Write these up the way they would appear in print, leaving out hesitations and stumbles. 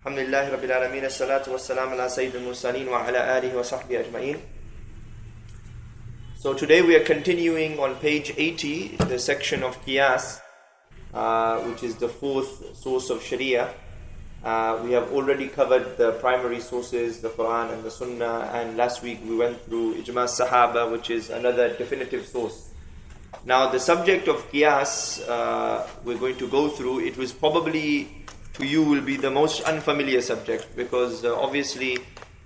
Alhamdulillah Rabbil Alameen, as-salatu was-salam ala Sayyidil Mursaleen wa ala alihi wa sahbihi ajma'een. So today we are continuing on page 80, the section of Qiyas, which is the fourth source of Sharia. We have already covered the primary sources, the Quran and the Sunnah, and last week we went through Ijma Sahaba, which is another definitive source. Now the subject of Qiyas, we're going to go through. It was probably, to you, will be the most unfamiliar subject, because obviously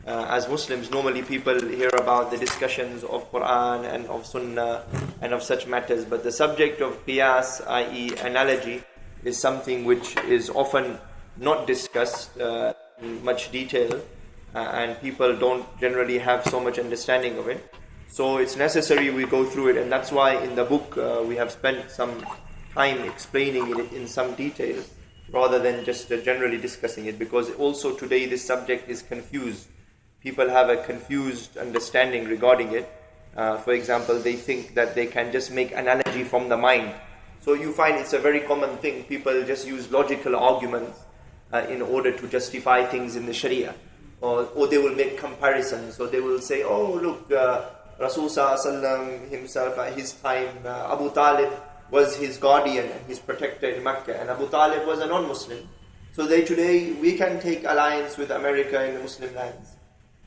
as Muslims, normally people hear about the discussions of Quran and of Sunnah and of such matters, but the subject of Qiyas, i.e. analogy, is something which is often not discussed in much detail, and people don't generally have so much understanding of it. So it's necessary we go through it, and that's why in the book we have spent some time explaining it in some detail rather than just generally discussing it, because also today this subject is confused. People have a confused understanding regarding it. For example, they think that they can just make analogy from the mind. So you find it's a very common thing. People just use logical arguments in order to justify things in the Sharia. Or they will make comparisons. So they will say, oh look, Rasul Sallallahu himself at his time, Abu Talib was his guardian and his protector in Mecca, and Abu Talib was a non-Muslim. So today we can take alliance with America in the Muslim lands.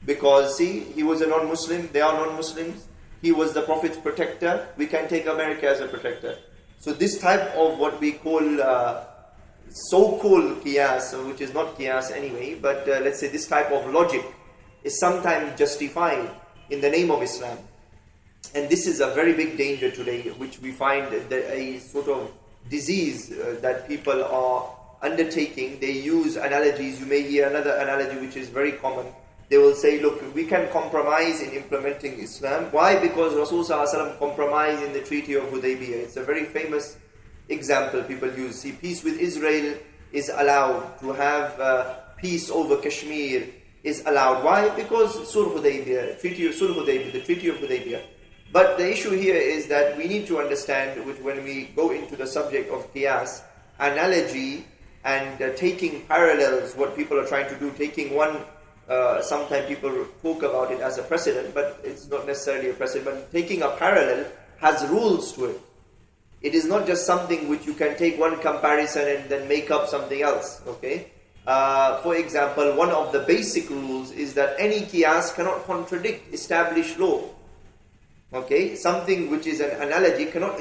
Because see, he was a non-Muslim, they are non-Muslims, he was the Prophet's protector, we can take America as a protector. So this type of what we call so-called Qiyas, which is not Qiyas anyway, but let's say this type of logic is sometimes justified in the name of Islam. And this is a very big danger today, which we find a sort of disease that people are undertaking. They use analogies. You may hear another analogy which is very common. They will say, look, we can compromise in implementing Islam. Why? Because Rasul Sallallahu compromised in the Treaty of Hudaybiyah. It's a very famous example people use. See, peace with Israel is allowed. To have peace over Kashmir is allowed. Why? Because Sulh Hudaybiyah, the Treaty of Hudaybiyah. But the issue here is that we need to understand, when we go into the subject of Qiyas, analogy and taking parallels, what people are trying to do, taking one, sometimes people talk about it as a precedent, but it's not necessarily a precedent, but taking a parallel has rules to it. It is not just something which you can take one comparison and then make up something else, okay? For example, one of the basic rules is that any Qiyas cannot contradict established law. Okay, something which is an analogy cannot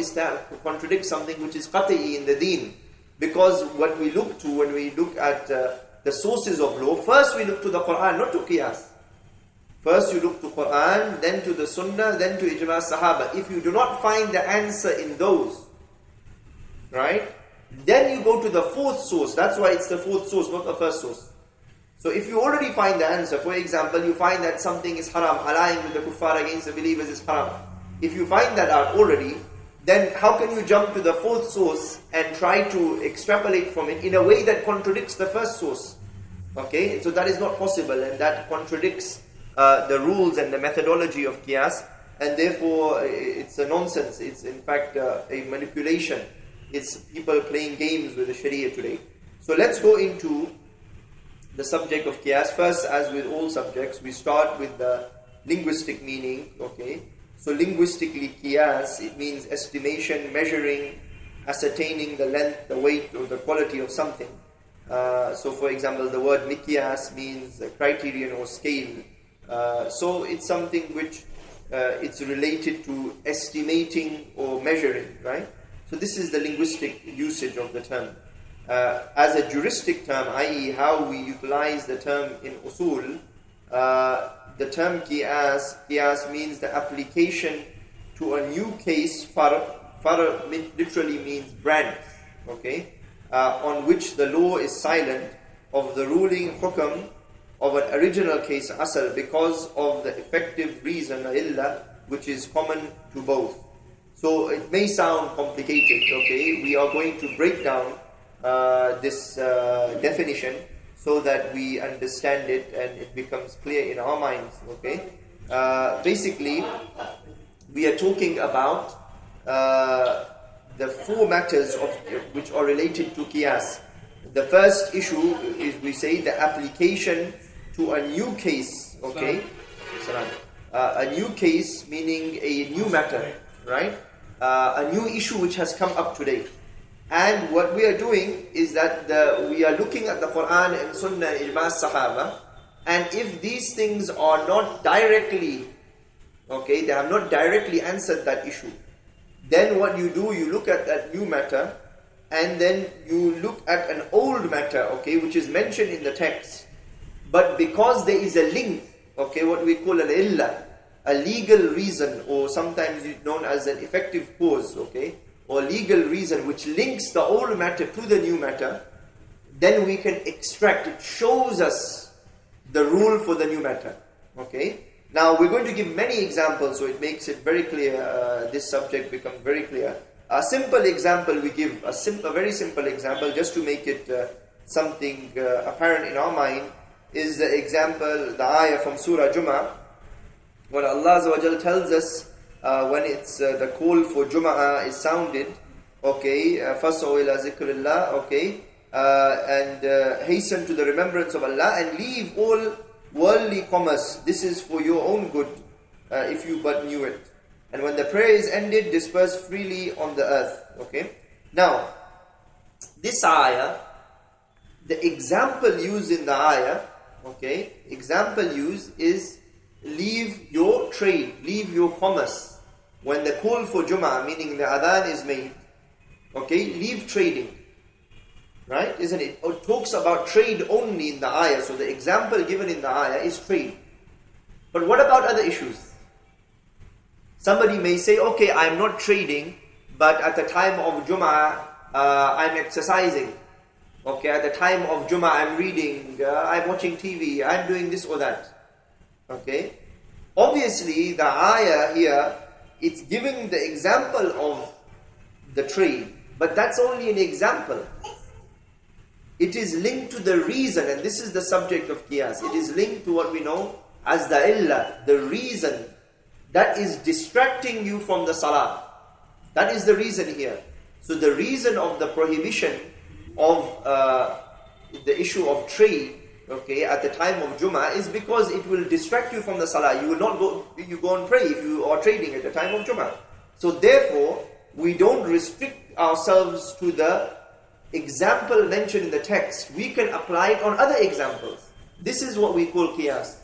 contradict something which is qat'i in the deen. Because what we look to when we look at the sources of law, first we look to the Quran, not to Qiyas. First you look to Quran, then to the Sunnah, then to Ijma Sahaba. If you do not find the answer in those, right, then you go to the fourth source. That's why it's the fourth source, not the first source. So if you already find the answer, for example, you find that something is haram, allying with the kuffar against the believers is haram. If you find that out already, then how can you jump to the fourth source and try to extrapolate from it in a way that contradicts the first source? Okay, so that is not possible, and that contradicts the rules and the methodology of Qiyas, and therefore it's a nonsense. It's in fact a manipulation. It's people playing games with the Sharia today. So let's go into the subject of Qiyas. First, as with all subjects, we start with the linguistic meaning. Okay, so linguistically, Qiyas, it means estimation, measuring, ascertaining the length, the weight, or the quality of something. So for example, the word miqyas means a criterion or scale. So it's something which it's related to estimating or measuring, right? So this is the linguistic usage of the term. As a juristic term, i.e. how we utilize the term in usul, the term qiyas means the application to a new case, far literally means branch, okay, on which the law is silent of the ruling hukam of an original case asal, because of the effective reason illa, which is common to both. So it may sound complicated, okay, we are going to break down this definition so that we understand it and it becomes clear in our minds, okay. Basically, we are talking about the four matters which are related to Qiyas. The first issue is, we say, the application to a new case, okay? A new case meaning a new matter, right? A new issue which has come up today. And what we are doing is that we are looking at the Quran and Sunnah, Ijma' Sahaba, and if these things are not directly, okay, they have not directly answered that issue, then what you do, you look at that new matter, and then you look at an old matter, okay, which is mentioned in the text. But because there is a link, okay, what we call an illah, a legal reason, or sometimes known as an effective cause, okay, or legal reason which links the old matter to the new matter, then we can extract, it shows us the rule for the new matter, okay. Now we're going to give many examples, so it makes it very clear, this subject becomes very clear. A simple example we give, a very simple example, just to make it something apparent in our mind, is the example, the ayah from Surah Jum'ah, what Allah Azza wa Jal tells us when it's the call for Jum'ah is sounded, okay, فَاسْعُوا إِلَى ذِكْرِ اللَّهِ, okay, and hasten to the remembrance of Allah and leave all worldly commerce. This is for your own good, if you but knew it. And when the prayer is ended, disperse freely on the earth. Okay. Now, this ayah, the example used in the ayah, okay, example used is leave your trade, leave your commerce. When the call for Jum'ah, meaning the adhan is made, okay, leave trading. Right? Isn't it? It talks about trade only in the ayah. So the example given in the ayah is trade. But what about other issues? Somebody may say, okay, I'm not trading, but at the time of Jum'ah, I'm exercising. Okay, at the time of Jum'ah, I'm reading, I'm watching TV, I'm doing this or that. Okay? Obviously, the ayah here, it's giving the example of the trade, but that's only an example. It is linked to the reason, and this is the subject of Qiyas. It is linked to what we know as the illah, the reason that is distracting you from the salah. That is the reason here. So the reason of the prohibition of the issue of trade, okay, at the time of Jummah is because it will distract you from the salah. You will not go and pray if you are trading at the time of Jummah. So therefore, we don't restrict ourselves to the example mentioned in the text. We can apply it on other examples. This is what we call Qiyas.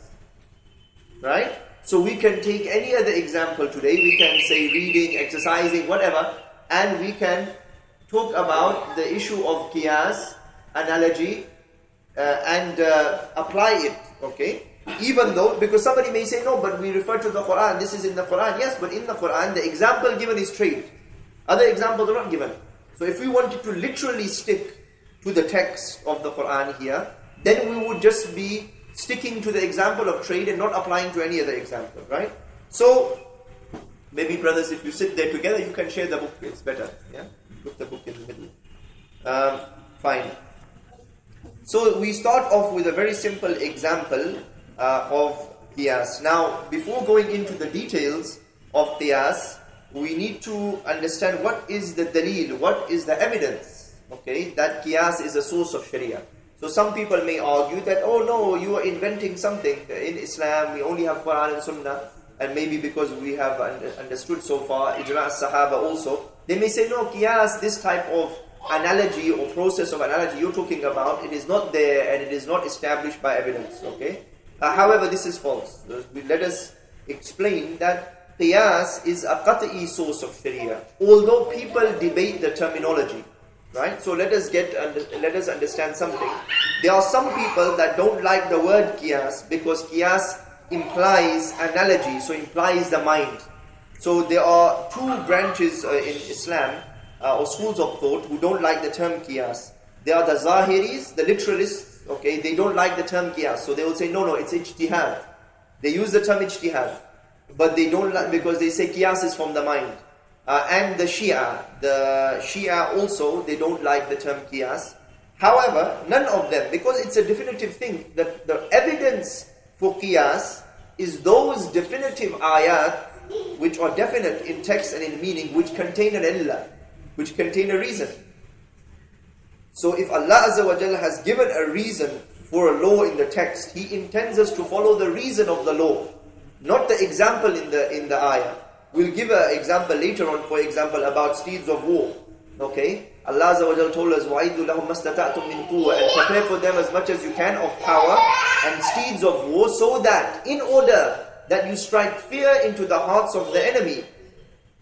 Right? So we can take any other example today. We can say reading, exercising, whatever, and we can talk about the issue of Qiyas, analogy, and apply it, okay? Even though, because somebody may say, no, but we refer to the Quran, this is in the Quran. Yes, but in the Quran, the example given is trade. Other examples are not given. So if we wanted to literally stick to the text of the Quran here, then we would just be sticking to the example of trade and not applying to any other example, right? So, maybe brothers, if you sit there together, you can share the book, it's better, yeah? Put the book in the middle. Fine. So, we start off with a very simple example of Qiyas. Now, before going into the details of Qiyas, we need to understand what is the dalil, what is the evidence, okay, that Qiyas is a source of Sharia. So some people may argue that, oh no, you are inventing something. In Islam, we only have Quran and Sunnah, and maybe because we have understood so far, Ijma' Sahaba also, they may say, no, Qiyas, this type of analogy or process of analogy you're talking about, it is not there and it is not established by evidence, okay? However, this is false. Let us explain that Qiyas is a qat'i source of Sharia, although people debate the terminology. Right? So let us understand something. There are some people that don't like the word Qiyas because Qiyas implies analogy, so implies the mind. So there are two branches in Islam or schools of thought who don't like the term Qiyas. There are the Zahiris, the literalists, okay, they don't like the term Qiyas. So they will say, no, it's ijtihad. They use the term ijtihad, but they don't like, because they say Qiyas is from the mind. And the Shia also, they don't like the term Qiyas. However, none of them, because it's a definitive thing, the evidence for Qiyas is those definitive ayat which are definite in text and in meaning, which contain an illah, which contain a reason. So if Allah Azza wa Jalla has given a reason for a law in the text, He intends us to follow the reason of the law, not the example in the ayah. We'll give an example later on, for example, about steeds of war. Okay? Allah Azza wa Jalla told us, وَعِدُّ لَهُمْ مَسْتَطَعْتُم مِّن قُوَّةٍ, and prepare for them as much as you can of power and steeds of war, so that, in order that you strike fear into the hearts of the enemy.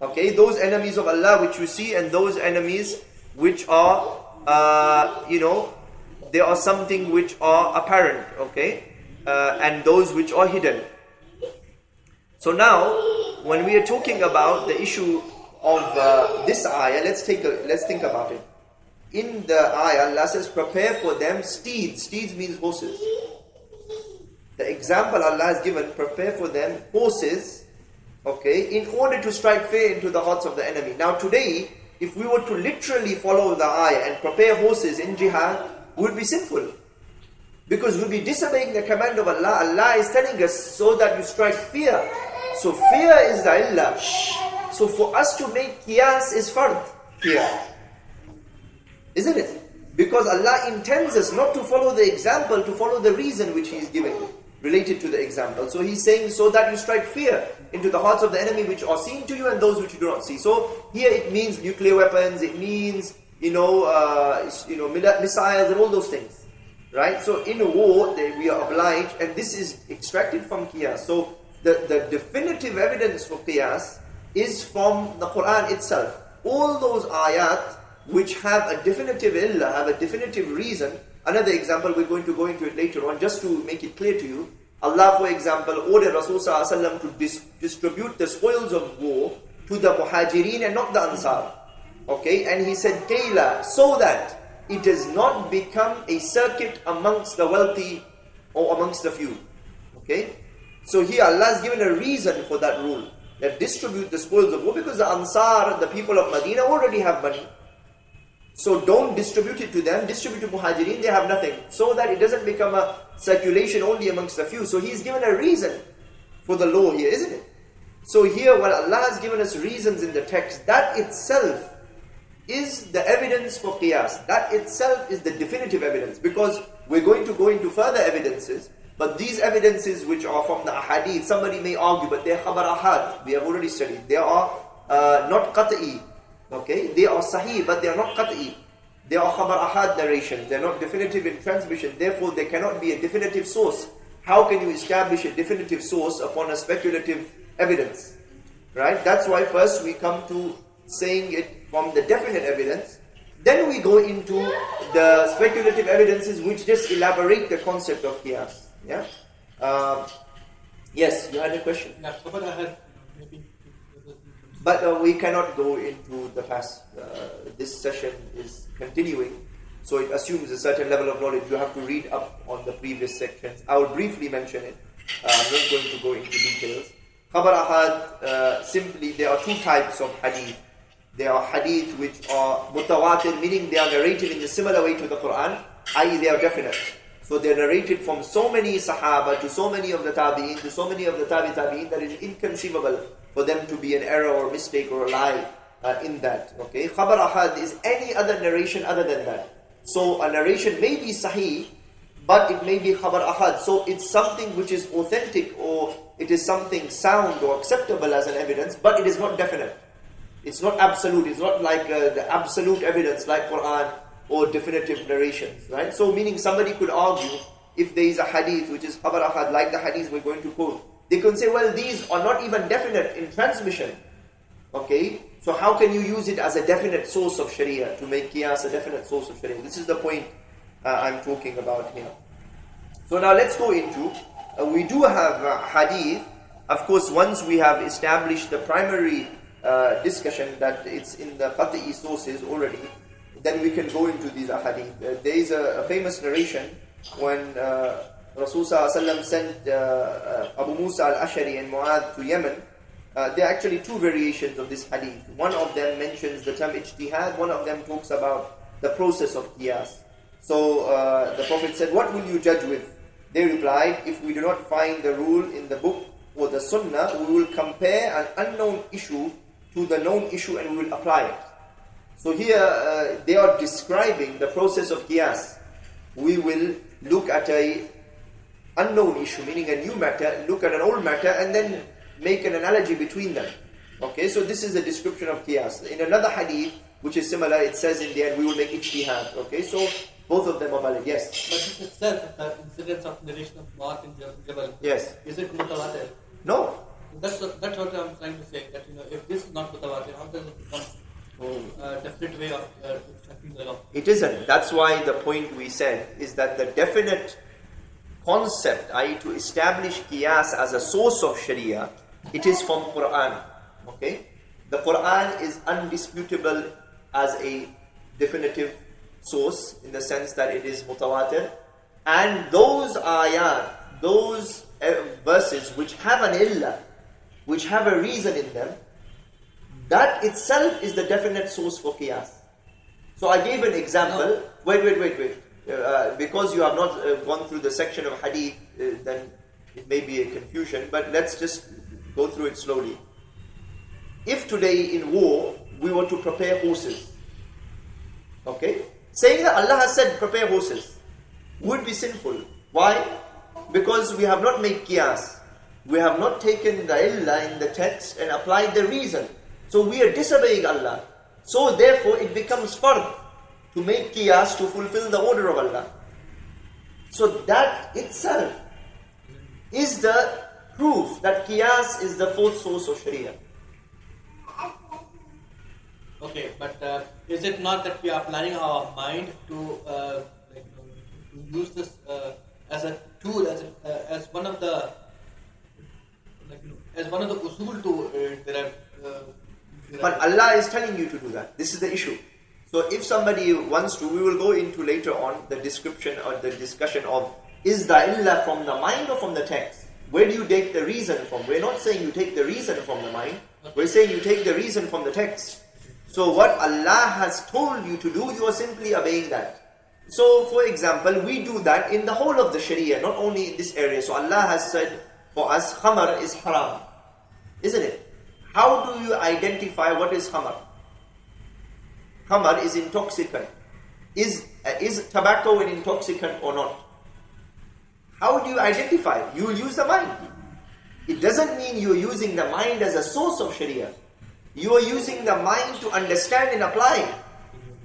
Okay? Those enemies of Allah which you see, and those enemies which are, they are something which are apparent. Okay? And those which are hidden. So now, when we are talking about the issue of this ayah, let's think about it. In the ayah, Allah says, prepare for them steeds. Steeds means horses. The example Allah has given, prepare for them horses, okay, in order to strike fear into the hearts of the enemy. Now today, if we were to literally follow the ayah and prepare horses in jihad, we would be sinful. Because we'll be disobeying the command of Allah. Allah is telling us so that you strike fear. So fear is the illah. So for us to make qiyas is fard here. Isn't it? Because Allah intends us not to follow the example, to follow the reason which He is giving related to the example. So He's saying so that you strike fear into the hearts of the enemy which are seen to you and those which you do not see. So here it means nuclear weapons, it means missiles and all those things. Right? So in a war we are obliged, and this is extracted from qiyas. So the definitive evidence for qiyas is from the Quran itself. All those ayat which have a definitive illah, have a definitive reason. Another example, we're going to go into it later on, just to make it clear to you. Allah, for example, ordered Rasulullah ﷺ to distribute the spoils of war to the muhajirin and not the ansar. Okay, and He said, Kayla, so that it does not become a circuit amongst the wealthy or amongst the few. Okay, so here Allah has given a reason for that rule, that distribute the spoils of war, because the Ansar, the people of Medina, already have money. So don't distribute it to them, distribute to Muhajirin, they have nothing. So that it doesn't become a circulation only amongst the few. So He's given a reason for the law here, isn't it? So here, when Allah has given us reasons in the text, that itself is the evidence for qiyas. That itself is the definitive evidence. Because we're going to go into further evidences, but these evidences which are from the ahadith, somebody may argue, but they're khabar ahad. We have already studied. They are not qat'i. Okay, they are sahih, but they are not qat'i. They are khabar ahad narrations. They are not definitive in transmission. Therefore, they cannot be a definitive source. How can you establish a definitive source upon a speculative evidence? Right? That's why first we come to saying it from the definite evidence. Then we go into the speculative evidences which just elaborate the concept of qiyas. Yeah. Yes, you had a question. Yeah, but I had maybe. But we cannot go into the past. This session is continuing, so it assumes a certain level of knowledge. You have to read up on the previous sections. I will briefly mention it. I'm not going to go into details. Khabar ahad, simply there are two types of hadith. There are hadith which are mutawatir, meaning they are narrated in a similar way to the Quran, i.e. they are definite. So they are narrated from so many sahaba to so many of the tabi'in to so many of the tabi'in that it is inconceivable for them to be an error or mistake or a lie in that. Okay, khabar ahad is any other narration other than that. So a narration may be sahih, but it may be khabar ahad. So it's something which is authentic, or it is something sound or acceptable as an evidence, but it is not definite. It's not absolute. It's not like the absolute evidence like Quran or definitive narrations, right? So meaning somebody could argue, if there is a hadith which is khabar ahad, like the hadith we're going to quote, they can say, well, these are not even definite in transmission. Okay, so how can you use it as a definite source of Sharia, to make qiyas a definite source of Sharia? This is the point I'm talking about here. So now let's go into, we do have hadith. Of course, once we have established the primary discussion that it's in the qat'i sources already, then we can go into these ahadith. There is a famous narration when Rasulullah ﷺ sent Abu Musa al-Ashari and Mu'adh to Yemen. There are actually two variations of this hadith. One of them mentions the term ijtihad, one of them talks about the process of qiyas. So the Prophet said, what will you judge with? They replied, if we do not find the rule in the book or the sunnah, we will compare an unknown issue to the known issue and we will apply it. So here they are describing the process of Qiyas. We will look at a unknown issue, meaning a new matter, look at an old matter, and then make an analogy between them. Okay, so this is the description of Qiyas. In another hadith, which is similar, it says in the end, we will make ijtihad. Okay, so both of them are valid, yes. But this itself, the incidents of narration of Mu'adh in Jabal, yes. Is it mutawatir? No. That's what I'm trying to say, that if this is not mutawatir, how does it become a definite way of accepting the law? It isn't. That's why the point we said is that the definite concept, i.e. to establish Qiyas as a source of Sharia, it is from Quran. Okay? The Quran is undisputable as a definitive source in the sense that it is mutawatir, and those ayat, those verses which have an illah, which have a reason in them, that itself is the definite source for Qiyas. So I gave an example. No. Wait. Because you have not gone through the section of hadith, then it may be a confusion, but let's just go through it slowly. If today in war, we were to prepare horses, okay? Saying that Allah has said prepare horses would be sinful. Why? Because we have not made Qiyas. We have not taken the illah in the text and applied the reason. So we are disobeying Allah. So therefore it becomes fard to make Qiyas to fulfill the order of Allah. So that itself is the proof that Qiyas is the fourth source of Sharia. Okay, but is it not that we are applying our mind to use this as a tool, as one of the usul to derive? But Allah is telling you to do that. This is the issue. So if somebody wants to, we will go into later on the description or the discussion of, is the illah from the mind or from the text? Where do you take the reason from? We're not saying you take the reason from the mind. We're saying you take the reason from the text. So what Allah has told you to do, you are simply obeying that. So for example, we do that in the whole of the Sharia, not only in this area. So Allah has said for us, khamar is haram. Isn't it? How do you identify what is khamar? Khamar is intoxicant. Is tobacco an intoxicant or not? How do you identify? You will use the mind. It doesn't mean you are using the mind as a source of Sharia. You are using the mind to understand and apply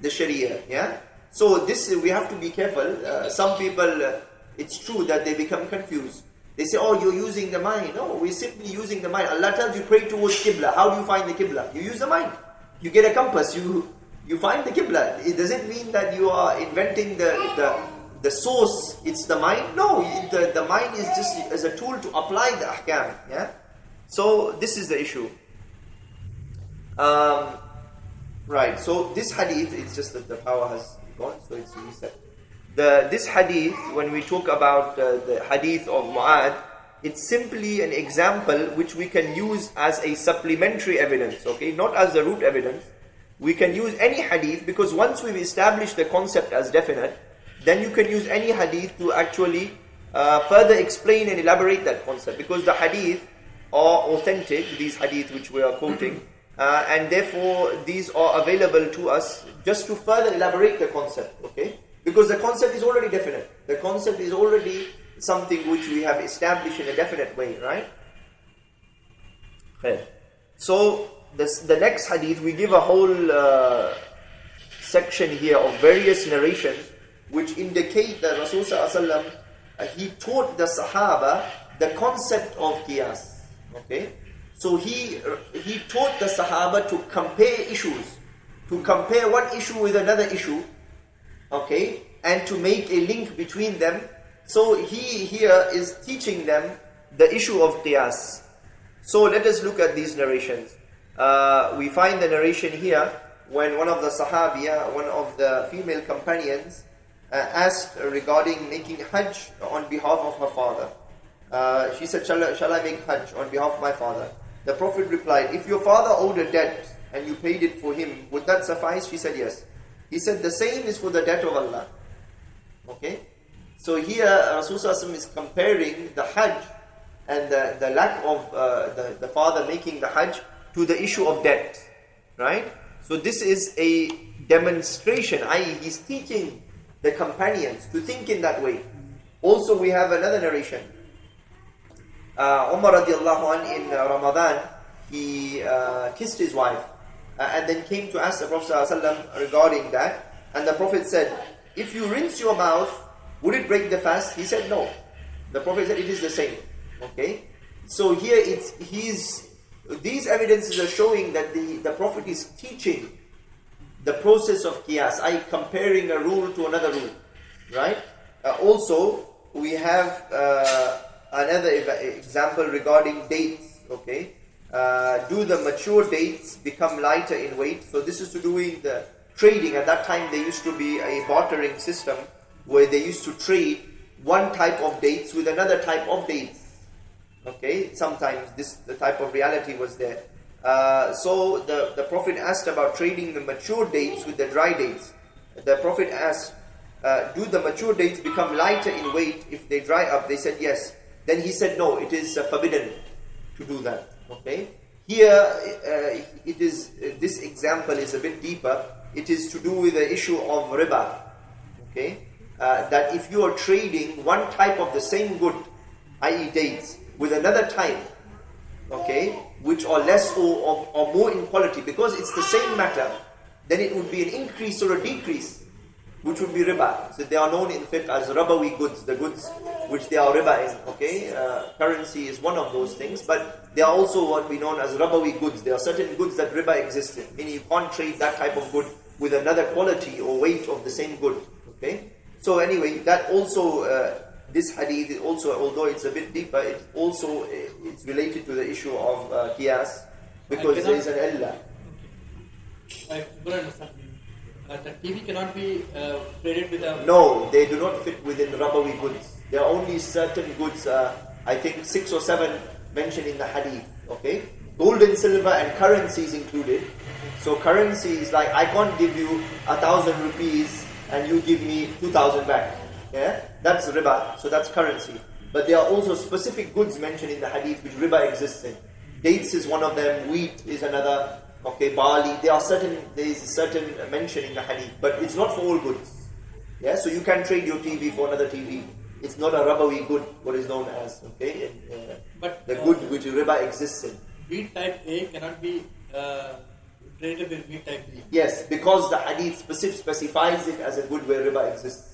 the Sharia. Yeah. So this we have to be careful. Some people, it's true that they become confused. They say, "Oh, you're using the mind." No, we're simply using the mind. Allah tells you pray towards Qibla. How do you find the Qibla? You use the mind. You get a compass. You find the Qibla. It doesn't mean that you are inventing the source. It's the mind. No, the mind is just as a tool to apply the ahkam. Yeah. So this is the issue. Right, so this hadith, it's just that the power has gone, so it's reset. This hadith, when we talk about the hadith of Mu'adh, it's simply an example which we can use as a supplementary evidence, okay? Not as the root evidence. We can use any hadith, because once we've established the concept as definite, then you can use any hadith to actually further explain and elaborate that concept, because the hadith are authentic, these hadith which we are quoting, and therefore these are available to us just to further elaborate the concept, okay? Because the concept is already definite. The concept is already something which we have established in a definite way, right? Okay. So the next hadith, we give a whole section here of various narrations which indicate that Rasulullah he taught the Sahaba the concept of Qiyas, okay? So he taught the Sahaba to compare issues, to compare one issue with another issue, okay, and to make a link between them. So he here is teaching them the issue of Qiyas. So let us look at these narrations. We find the narration here when one of the Sahabiya, one of the female companions, asked regarding making Hajj on behalf of her father. She said, shall I make Hajj on behalf of my father? The Prophet replied, if your father owed a debt and you paid it for him, would that suffice? She said, yes. He said, the same is for the debt of Allah. Okay? So here Rasulullah is comparing the Hajj and the lack of the father making the Hajj to the issue of debt. Right? So this is a demonstration, i.e. he's teaching the companions to think in that way. Also we have another narration. Umar radiallahu anh in Ramadan, he kissed his wife and then came to ask the Prophet ﷺ regarding that, and the Prophet said, if you rinse your mouth, would it break the fast? He said no. The Prophet said it is the same. Okay, so here these evidences are showing that the Prophet is teaching the process of Qiyas, i.e. comparing a rule to another rule, right? Also we have another example regarding dates. Okay, do the mature dates become lighter in weight? So this is to do with the trading. At that time there used to be a bartering system where they used to trade one type of dates with another type of dates. Okay, sometimes the type of reality was there. So the Prophet asked about trading the mature dates with the dry dates. The Prophet asked, do the mature dates become lighter in weight if they dry up? They said yes. Then he said no, it is forbidden to do that. Okay, here it is. This example is a bit deeper. It is to do with the issue of riba. Okay, that if you are trading one type of the same good, i.e. dates, with another type, okay, which are less or more in quality, because it's the same matter, then it would be an increase or a decrease, which would be riba. So they are known in fiqh as rabawi goods, the goods which they are riba in. Okay, currency is one of those things, but they are also what we know as rabawi goods. There are certain goods that riba exists in, meaning you can't trade that type of good with another quality or weight of the same good. Okay, so anyway, that also this hadith is also, although it's a bit deeper, it's related to the issue of Qiyas, because there is an illah. I don't understand. The TV cannot be traded with a... No, they do not fit within rabawi goods. There are only certain goods, I think 6 or 7 mentioned in the hadith. Okay, gold and silver and currency is included. So currency is like, I can't give you 1,000 rupees and you give me 2,000 back. Yeah, that's riba. So that's currency. But there are also specific goods mentioned in the hadith which riba exists in. Dates is one of them. Wheat is another. Okay, barley. There is a certain mention in the hadith, but it's not for all goods. Yeah, so you can trade your TV for another TV. It's not a rabawi good, what is known as. Okay, but the good which riba exists in. Wheat type A cannot be traded with wheat type B. Yes, because the hadith specifies it as a good where riba exists.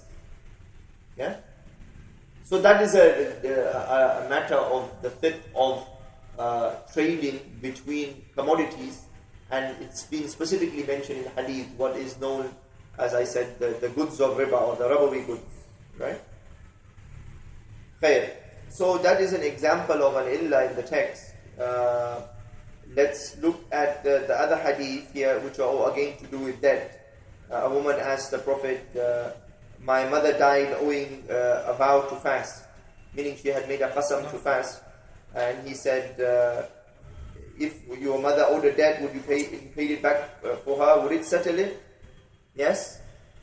Yeah, so that is a matter of the fiqh of trading between commodities, and it's been specifically mentioned in hadith what is known, as I said, the goods of riba or the rabawi goods, right? Khair. So that is an example of an illah in the text. Let's look at the other hadith here, which are again to do with death. A woman asked the Prophet, my mother died owing a vow to fast, meaning she had made a qasam to fast, and he said, if your mother owed a debt, would you pay it back for her? Would it settle it? Yes.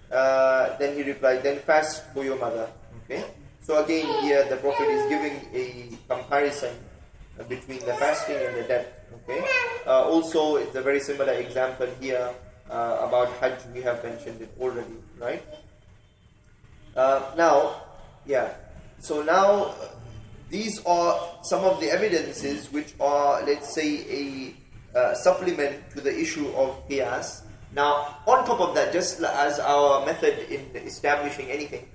Then he replied, then fast for your mother. Okay. So again here the Prophet is giving a comparison between the fasting and the debt. Okay. Also it's a very similar example here about Hajj. We have mentioned it already, right? So now these are some of the evidences which are, let's say, a supplement to the issue of Qiyas. Now, on top of that, just as our method in establishing anything,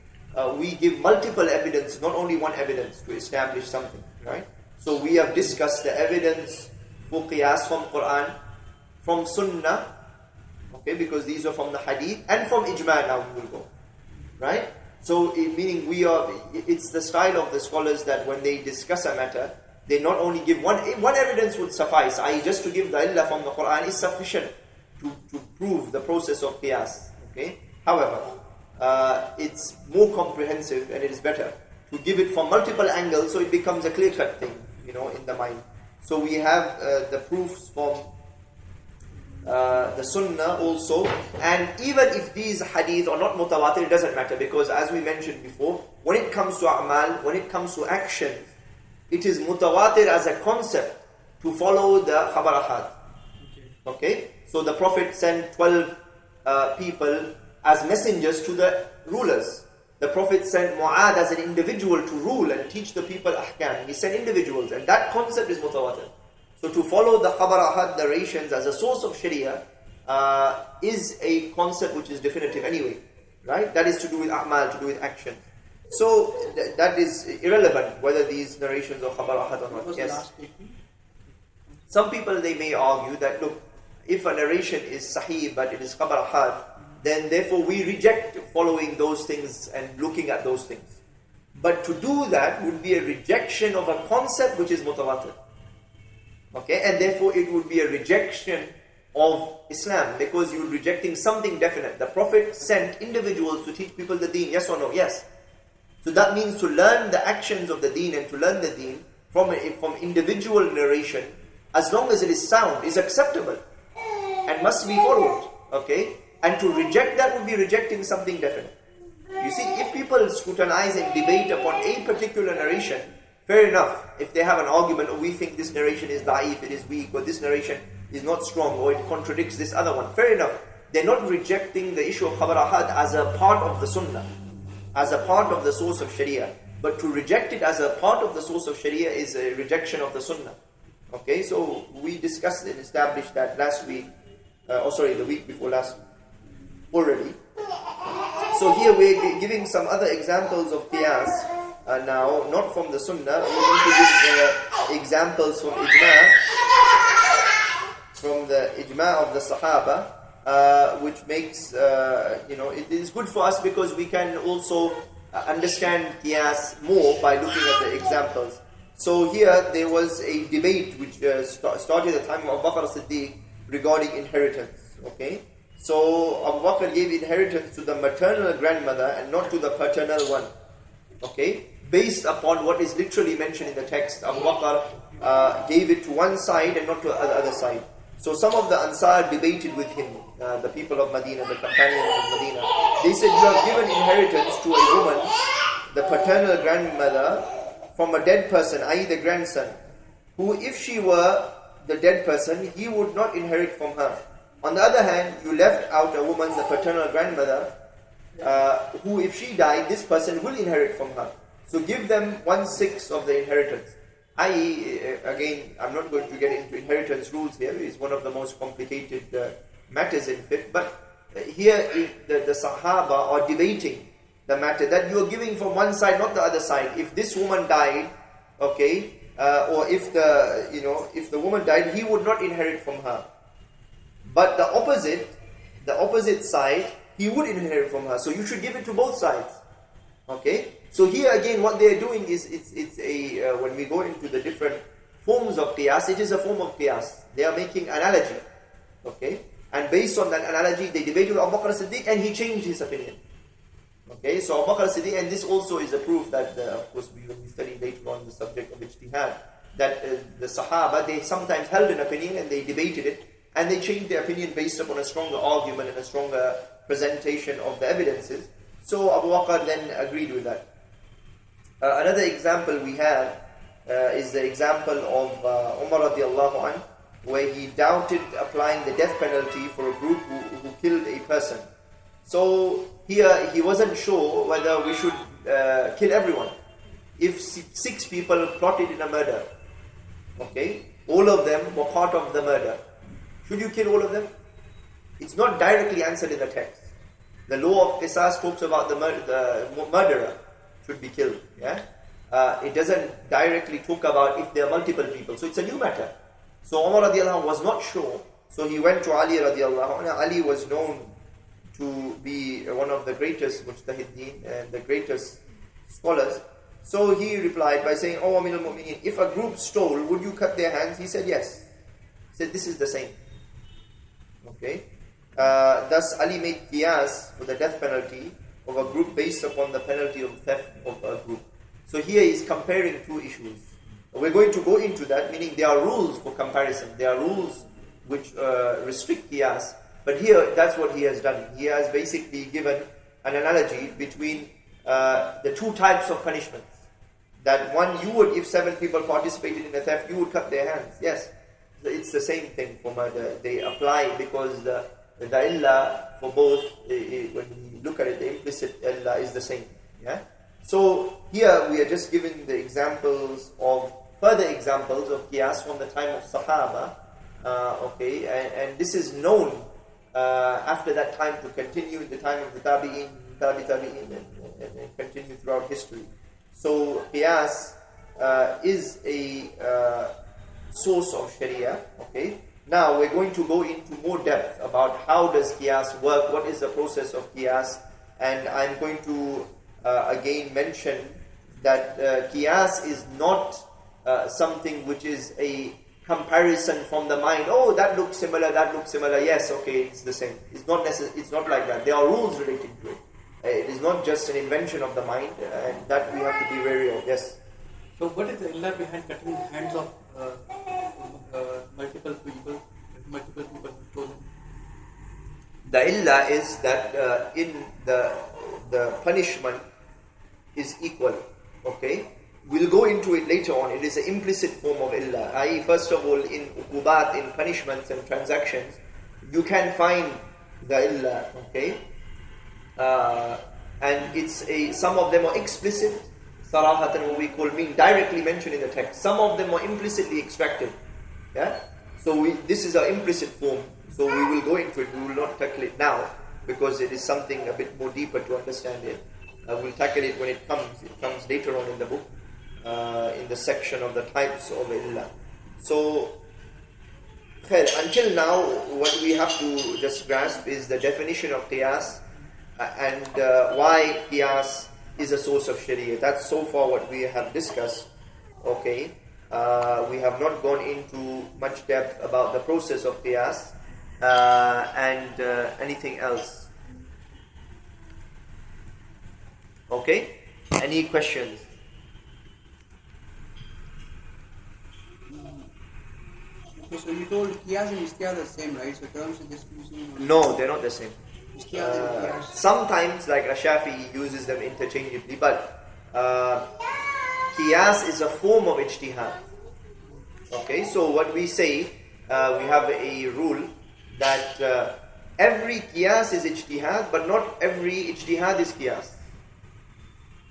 we give multiple evidence, not only one evidence to establish something, right? So we have discussed the evidence for Qiyas from Quran, from Sunnah, okay, because these are from the Hadith, and from Ijma now we will go, right? So, meaning it's the style of the scholars that when they discuss a matter, they not only give one evidence would suffice, i.e. just to give the illah from the Quran is sufficient to prove the process of Qiyas, okay? However, it's more comprehensive and it is better to give it from multiple angles so it becomes a clear-cut thing, in the mind. So we have the proofs from the Sunnah also, and even if these hadith are not mutawatir, it doesn't matter, because as we mentioned before, when it comes to a'mal, when it comes to action, it is mutawatir as a concept to follow the khabar ahad. Okay, so the Prophet sent 12 people as messengers to the rulers. The Prophet sent Mu'adh as an individual to rule and teach the people ahkam. He sent individuals, and that concept is mutawatir. So to follow the khabar ahad narrations as a source of sharia is a concept which is definitive anyway, right? That is to do with a'mal, to do with action. So that is irrelevant whether these narrations are khabar ahad or not. Yes. Some people, they may argue that, look, if a narration is sahih but it is khabar ahad, then therefore we reject following those things and looking at those things. But to do that would be a rejection of a concept which is mutawatir. Okay, and therefore it would be a rejection of Islam, because you're rejecting something definite. The Prophet sent individuals to teach people the deen, yes or no? Yes. So that means to learn the actions of the deen and to learn the deen from individual narration, as long as it is sound, is acceptable and must be followed. Okay, and to reject that would be rejecting something definite. You see, if people scrutinize and debate upon a particular narration, fair enough. If they have an argument, or we think this narration is da'if, it is weak, or this narration is not strong, or it contradicts this other one, fair enough. They're not rejecting the issue of khabar ahad as a part of the sunnah, as a part of the source of sharia. But to reject it as a part of the source of sharia is a rejection of the sunnah. Okay, so we discussed and established that last week, the week before last already. So here we're giving some other examples of qiyas. Now, not from the Sunnah, we're going to give examples from the Ijma of the Sahaba, which makes, it is good for us because we can also understand qiyas more by looking at the examples. So here there was a debate which started at the time of Abu Bakr as-Siddiq regarding inheritance. Okay, so Abu Bakr gave inheritance to the maternal grandmother and not to the paternal one. Okay, based upon what is literally mentioned in the text, Abu Bakr gave it to one side and not to the other side. So some of the Ansar debated with him, the people of Medina, the companions of Medina. They said, you have given inheritance to a woman, the paternal grandmother, from a dead person, i.e. the grandson, who if she were the dead person, he would not inherit from her. On the other hand, you left out a woman, the paternal grandmother, who if she died, this person will inherit from her. So give them 1/6 of the inheritance. I.e., again, I'm not going to get into inheritance rules here. It's one of the most complicated matters in fiqh. But here the Sahaba are debating the matter that you are giving from one side, not the other side. If this woman died, okay, or if the woman died, he would not inherit from her. But the opposite side, he would inherit from her. So you should give it to both sides. Okay. So here again, what they are doing is when we go into the different forms of qiyas, it is a form of qiyas. They are making analogy. Okay. And based on that analogy, they debated with Abu Bakr as-Siddiq, and he changed his opinion. Okay, so Abu Bakr as-Siddiq, and this also is a proof that, of course, when we study later on the subject of ijtihad, that the Sahaba, they sometimes held an opinion and they debated it, and they changed their opinion based upon a stronger argument and a stronger presentation of the evidences. So Abu Bakr then agreed with that. Another example we have is the example of Umar radiallahu anh, where he doubted applying the death penalty for a group who killed a person. So here he wasn't sure whether we should kill everyone. If 6 people plotted in a murder, okay, all of them were part of the murder, should you kill all of them? It's not directly answered in the text. The law of Qiyas talks about the murderer should be killed. Yeah, it doesn't directly talk about if there are multiple people. So it's a new matter. So Umar radiallahu anh was not sure. So he went to Ali radiallahu anh. Ali was known to be one of the greatest mujtahideen and the greatest scholars. So he replied by saying, "Oh Amir al-Mu'mineen, if a group stole, would you cut their hands?" He said, "Yes." He said, "This is the same." Okay. Thus Ali made qiyas for the death penalty of a group based upon the penalty of theft of a group. So here he is comparing 2 issues. We're going to go into that, meaning there are rules for comparison. There are rules which restrict qiyas. But here, that's what he has done. He has basically given an analogy between the 2 types of punishments. That one, you would, if 7 people participated in a theft, you would cut their hands. Yes. it's the same thing for murder. They apply because the illah for both, when we look at it, the implicit illah is the same. Yeah. So here we are just giving the examples of further examples of qiyas from the time of Sahaba. Okay, and this is known after that time to continue in the time of the Tabi'in, Tabi'in, and continue throughout history. So qiyas is a source of Sharia. Okay. Now we're going to go into more depth about how does qiyas work, what is the process of qiyas, and I'm going to again mention that qiyas is not something which is a comparison from the mind. Oh, that looks similar, that looks similar. Yes, okay, it's the same. It's not it's not like that. There are rules relating to it. It is not just an invention of the mind, and that we have to be wary of. Yes. So, what is the illah behind cutting the hands of multiple people who stole them? The illah is that in the punishment is equal. Okay. We'll go into it later on. It is an implicit form of illah. I.e., first of all, in uqubat, in punishments and transactions, you can find the illah. Okay. And it's some of them are explicit, sarahatan, what we call mean, directly mentioned in the text. Some of them are implicitly extracted. Yeah. So this is our implicit form. So we will go into it. We will not tackle it now because it is something a bit more deeper to understand it. We'll tackle it when it comes. It comes later on in the book, in the section of the types of illah. So, until now, what we have to just grasp is the definition of qiyas and why qiyas is a source of sharia. That's so far what we have discussed. Okay, we have not gone into much depth about the process of qiyas and anything else. Okay, any questions? Okay, so you told qiyas and ijtihad are the same, right? So terms are just using. No, they're not the same. Ijtihad and qiyas. Sometimes, like Shafi'i uses them interchangeably, but qiyas is a form of ijtihad. Okay, so what we say, we have a rule that every qiyas is ijtihad, but not every ijtihad is qiyas.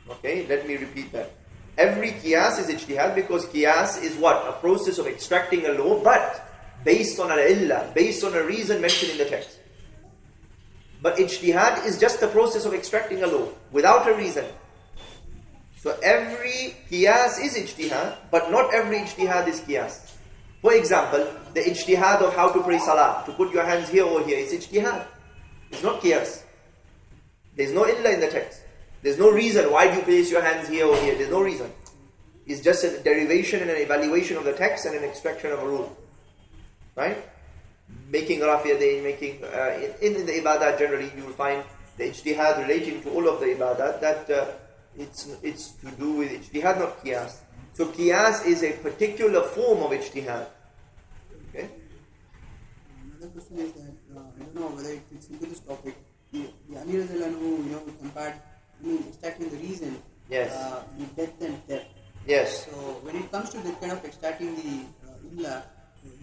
Okay, let me repeat that. Every qiyas is ijtihad because qiyas is what? A process of extracting a law, but based on an illah, based on a reason mentioned in the text. But ijtihad is just the process of extracting a law without a reason. So every qiyas is ijtihad, but not every ijtihad is qiyas. For example, the ijtihad of how to pray salah, to put your hands here or here, is ijtihad. It's not qiyas. There's no illah in the text. There's no reason why do you place your hands here or here. There's no reason. It's just a derivation and an evaluation of the text and an extraction of a rule. Right? Making rafiyadain, making in the ibadah generally you will find the ijtihad relating to all of the ibadah that it's to do with ijtihad, not qiyas. So qiyas is a particular form of ijtihad. Okay? Another question is that I don't know whether it fits into this topic. The Ali Radhiyallahu anhu, compared extracting the reason, yes, with death and theft. Yes. So when it comes to that kind of extracting the illah,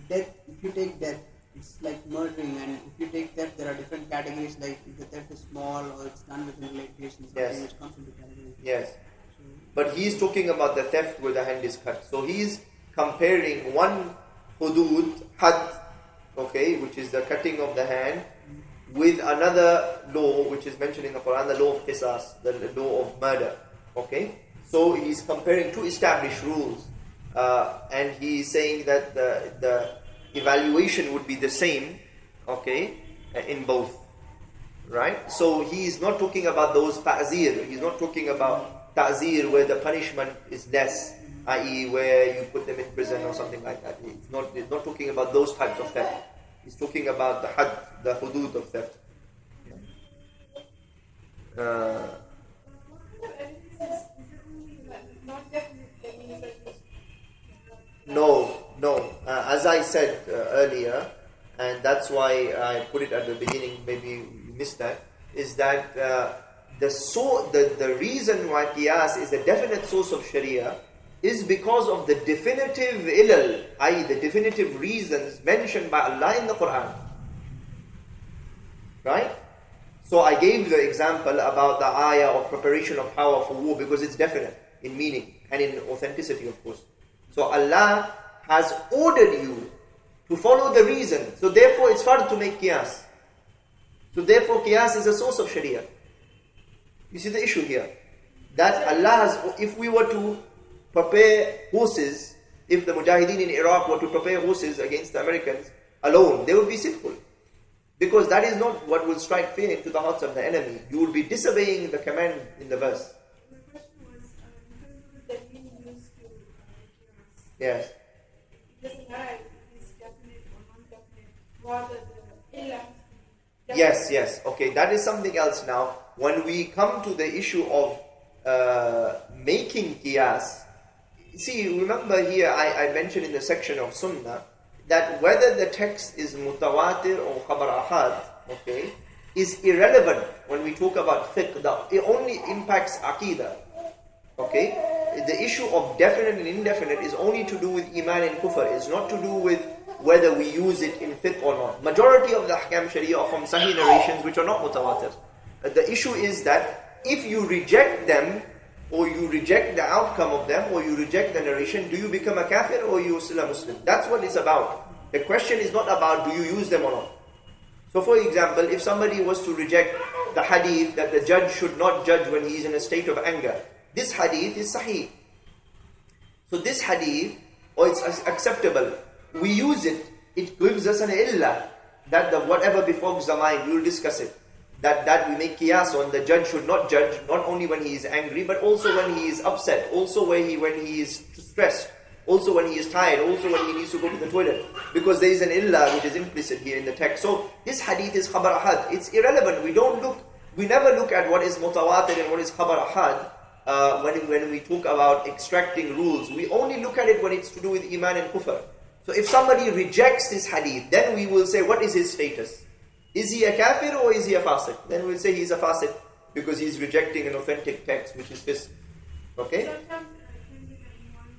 death, if you take death, it's like murdering, and if you take theft, there are different categories, like if the theft is small or it's done with relocation, something yes, which comes into category. Yes. So, but he's talking about the theft where the hand is cut. So he's comparing one hudud, had, okay, which is the cutting of the hand, with another law which is mentioned in the Quran, the law of qisas, the law of murder. Okay, so he's comparing two established rules, and he's saying that the evaluation would be the same, okay, in both, right? So he's not talking about those ta'zir. He's not talking about ta'zir where the punishment is less, i.e., where you put them in prison or something like that. He's not talking about those types of theft. He's talking about the had, the hudud of theft. No. As I said earlier, and that's why I put it at the beginning, maybe you missed that, is that the reason why qiyas is a definite source of sharia is because of the definitive ilal, i.e. the definitive reasons mentioned by Allah in the Quran. Right? So I gave the example about the ayah of preparation of power for war because it's definite in meaning and in authenticity, of course. So Allah has ordered you to follow the reason. So therefore it's fard to make qiyas. So therefore qiyas is a source of sharia. You see the issue here. That Allah has, if we were to prepare horses, if the Mujahideen in Iraq were to prepare horses against the Americans alone, they would be sinful. Because that is not what will strike fear into the hearts of the enemy. You will be disobeying the command in the verse. The question was, in terms of the meaning used to qiyas. Yes. It doesn't matter if it's definite or non-definite, rather the illah has to be definite. Yes. Okay, that is something else now. When we come to the issue of making qiyas, see, remember here I mentioned in the section of Sunnah that whether the text is mutawatir or khabar ahad, okay, is irrelevant when we talk about fiqh. It only impacts aqidah. Okay? The issue of definite and indefinite is only to do with iman and kufr. It's not to do with whether we use it in fiqh or not. Majority of the ahkam sharia are from sahih narrations which are not mutawatir. The issue is that if you reject them, or you reject the outcome of them, or you reject the narration, do you become a kafir or you still a Muslim? That's what it's about. The question is not about do you use them or not. So for example, if somebody was to reject the hadith that the judge should not judge when he is in a state of anger, this hadith is sahih. So this hadith, or it's acceptable, we use it, it gives us an illah, that the whatever befogs the mind, we will discuss it. That we make qiyas on, the judge should not judge, not only when he is angry, but also when he is upset, also when he is stressed, also when he is tired, also when he needs to go to the toilet. Because there is an illah which is implicit here in the text. So this hadith is khabar ahad. It's irrelevant. We never look at what is mutawatir and what is khabar ahad when we talk about extracting rules. We only look at it when it's to do with iman and kufr. So if somebody rejects this hadith, then we will say, what is his status? Is he a kafir or is he a fasiq? Then we'll say he's a fasiq because he's rejecting an authentic text which is fisq. Okay? Sometimes it can be that one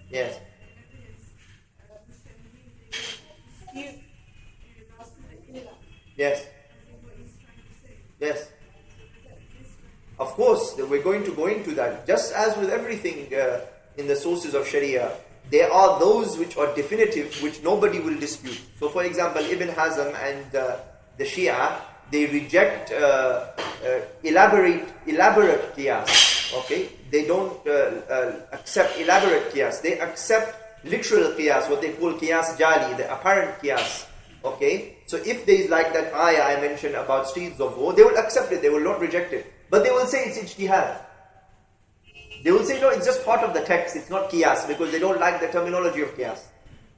Yes. Yes. Yes. Of course, we're going to go into that. Just as with everything in the sources of Sharia, there are those which are definitive, which nobody will dispute. So for example, Ibn Hazm and the Shia, they reject elaborate qiyas. Okay? They don't accept elaborate qiyas. They accept literal qiyas, what they call qiyas jali, the apparent qiyas. Okay? So if there is like that ayah I mentioned about streets of war, they will accept it, they will not reject it. But they will say it's ijtihad. They will say, no, it's just part of the text, it's not qiyas, because they don't like the terminology of qiyas.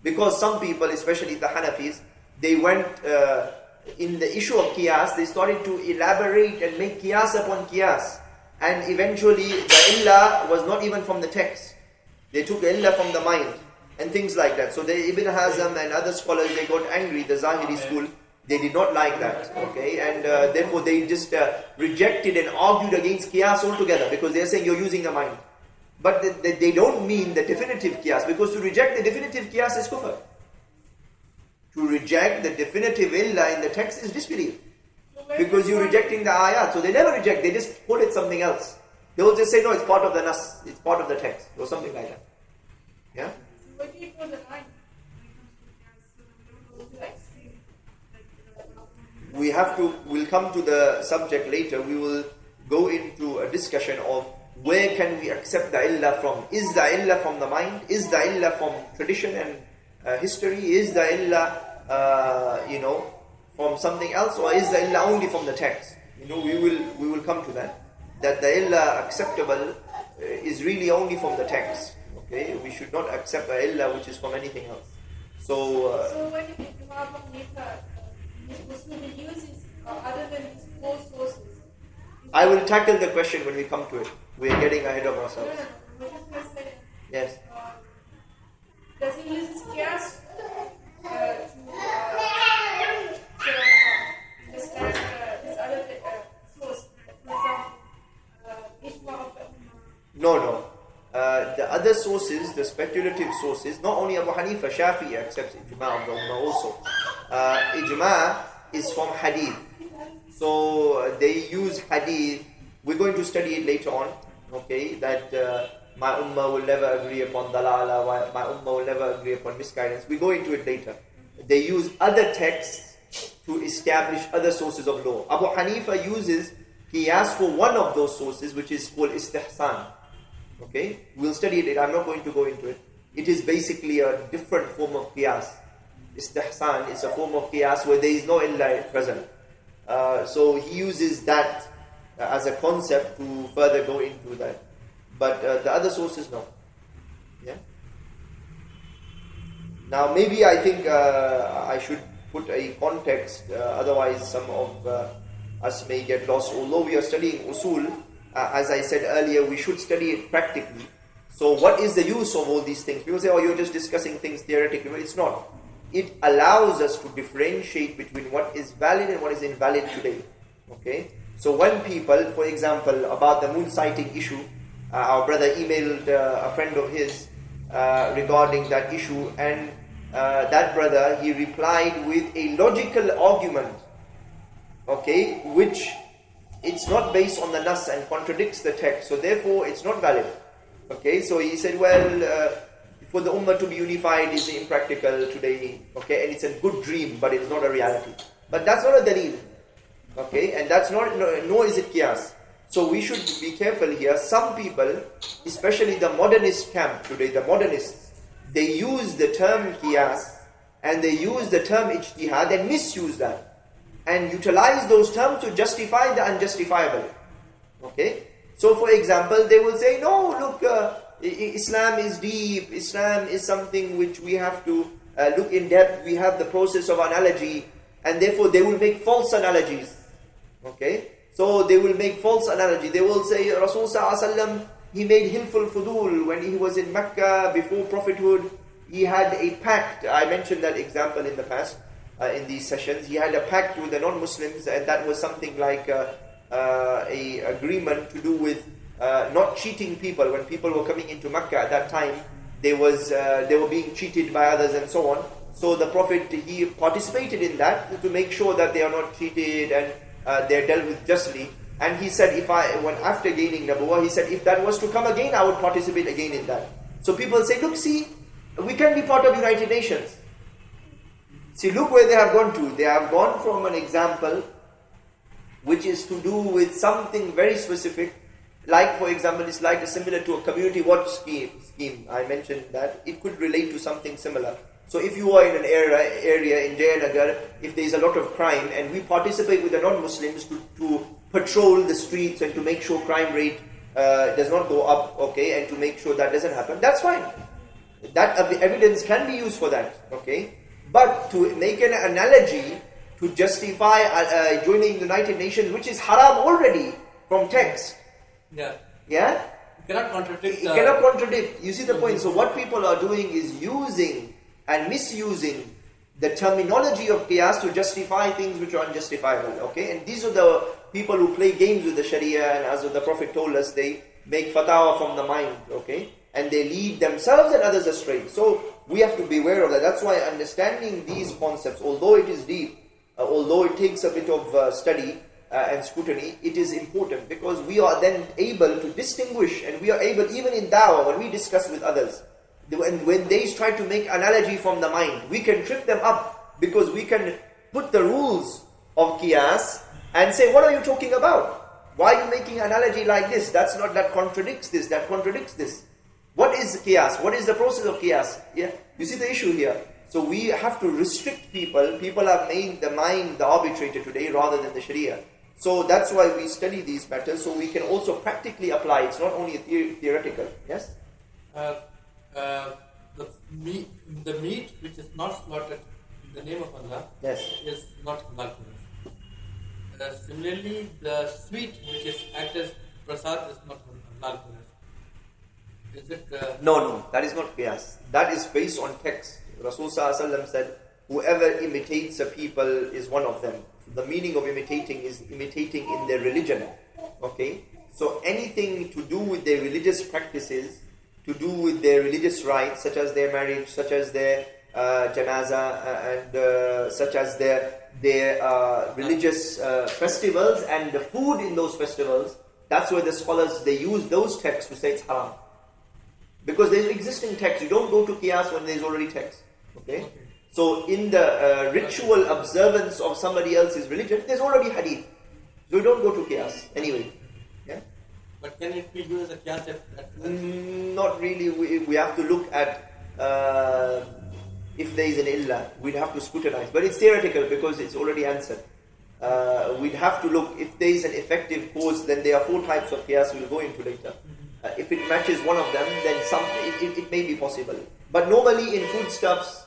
Because some people, especially the Hanafis, they went, in the issue of qiyas, they started to elaborate and make qiyas upon qiyas. And eventually, the illah was not even from the text. They took illah from the mind, and things like that. So Ibn Hazm and other scholars, they got angry, the Zahiri school, they did not like that, okay, and therefore they just rejected and argued against qiyas altogether, because they are saying you're using the mind. But they don't mean the definitive qiyas, because to reject the definitive qiyas is kufr. To reject the definitive illah in the text is disbelief, because you're rejecting the ayat. So they never reject, they just call it something else. They will just say, no, it's part of the nas, it's part of the text, or something like that. Yeah? So where do you draw the line when it comes to qiyas, so that we don't go to extreme? We'll come to the subject later. We will go into a discussion of where can we accept the illah from. Is the illah from the mind? Is the illah from tradition and history? Is the illah, from something else? Or is the illah only from the text? We will come to that. That the illah acceptable is really only from the text. Okay, we should not accept the illah which is from anything else. So when you have a method, Muslim uses other than these four sources. I will tackle the question when we come to it. We are getting ahead of ourselves. No, we're just going to say, Yes. does he use his qiyas to understand this other source? For example, ijma of the ummah, No. The other sources, the speculative sources, not only Abu Hanifa, Shafi'i accepts ijma of the ummah also. Ijma is from hadith. So they use hadith. We're going to study it later on, okay, that my ummah will never agree upon dalala, my ummah will never agree upon misguidance. We go into it later. They use other texts to establish other sources of law. Abu Hanifa uses Qiyas for one of those sources, which is called istihsan. Okay, we'll study it. I'm not going to go into it. It is basically a different form of Qiyas. Istihsan is a form of Qiyas where there is no illa present. So he uses that as a concept to further go into that. But the other sources, no. Yeah. Now maybe I think I should put a context, otherwise some of us may get lost. Although we are studying Usul, as I said earlier, we should study it practically. So what is the use of all these things? People say, oh, you're just discussing things theoretically. Well, it's not. It allows us to differentiate between what is valid and what is invalid today. Okay? So when people, for example, about the moon sighting issue, our brother emailed a friend of his regarding that issue, and that brother, he replied with a logical argument, okay, which it's not based on the nas and contradicts the text, so therefore it's not valid. Okay, so he said, well, for the ummah to be unified is impractical today, okay, and it's a good dream, but it's not a reality. But that's not a dalil, okay, and that's not, nor is it qiyas. So we should be careful here. Some people, especially the modernist camp today, the modernists, they use the term qiyas and they use the term ijtihad and misuse that and utilize those terms to justify the unjustifiable. Okay? So for example, they will say, no, look, Islam is deep, Islam is something which we have to look in depth, we have the process of analogy, and therefore they will make false analogies. Okay? So they will make false analogy. They will say, Rasul Sallallahu Alaihi Wasallam, he made hilful fudul when he was in Mecca before prophethood. He had a pact. I mentioned that example in the past, in these sessions. He had a pact with the non-Muslims, and that was something like a agreement to do with not cheating people. When people were coming into Mecca at that time, they were being cheated by others and so on. So the Prophet, he participated in that to make sure that they are not cheated and they're dealt with justly. And he said, after gaining Nabuwah, he said, if that was to come again, I would participate again in that. So people say, look, see, we can be part of United Nations. See, look where they have gone to. They have gone from an example which is to do with something very specific. Like, for example, it's like similar to a community watch scheme. I mentioned that. It could relate to something similar. So if you are in an area in Jayanagar, if there is a lot of crime, and we participate with the non-Muslims to patrol the streets and to make sure crime rate does not go up, okay, and to make sure that doesn't happen, that's fine. That evidence can be used for that, okay. But to make an analogy to justify joining the United Nations, which is haram already from text. Yeah. Yeah? You cannot contradict. It cannot contradict. You see the point? So what people are doing is using and misusing the terminology of qiyas to justify things which are unjustifiable. Okay? And these are the people who play games with the Sharia, and as the Prophet told us, they make fatwa from the mind. Okay? And they lead themselves and others astray. So we have to be aware of that. That's why understanding these concepts, although it is deep, although it takes a bit of study and scrutiny, it is important, because we are then able to distinguish, and we are able, even in da'wah, when we discuss with others, when they try to make analogy from the mind, we can trip them up, because we can put the rules of qiyas and say, what are you talking about? Why are you making analogy like this? That contradicts this, that contradicts this. What is qiyas? What is the process of qiyas? Yeah? You see the issue here. So we have to restrict people. People have made the mind the arbitrator today rather than the Sharia. So that's why we study these matters, so we can also practically apply. It's not only theoretical. Yes? The meat which is not slaughtered in the name of Allah, yes, is not halal for us. Similarly, the sweet which is acted as prasad is not halal for us. Is it? No, that is not qiyas. That is based on text. Rasul Sallallahu Alaihi Wasallam said, whoever imitates a people is one of them. The meaning of imitating is imitating in their religion. Okay? So anything to do with their religious practices, to do with their religious rites, such as their marriage, such as their janaza, and such as their religious festivals and the food in those festivals, that's where the scholars, they use those texts to say it's haram. Because there's existing text. You don't go to Qiyas when there's already text. Okay? So in the ritual observance of somebody else's religion, there's already hadith. So you don't go to Qiyas anyway. Yeah? But can it be used as a Qiyas at Not really. We have to look at if there is an illah. We'd have to scrutinize. But it's theoretical because it's already answered. We'd have to look, if there is an effective cause, then there are 4 types of Qiyas we'll go into later. If it matches one of them, then it may be possible. But normally in foodstuffs,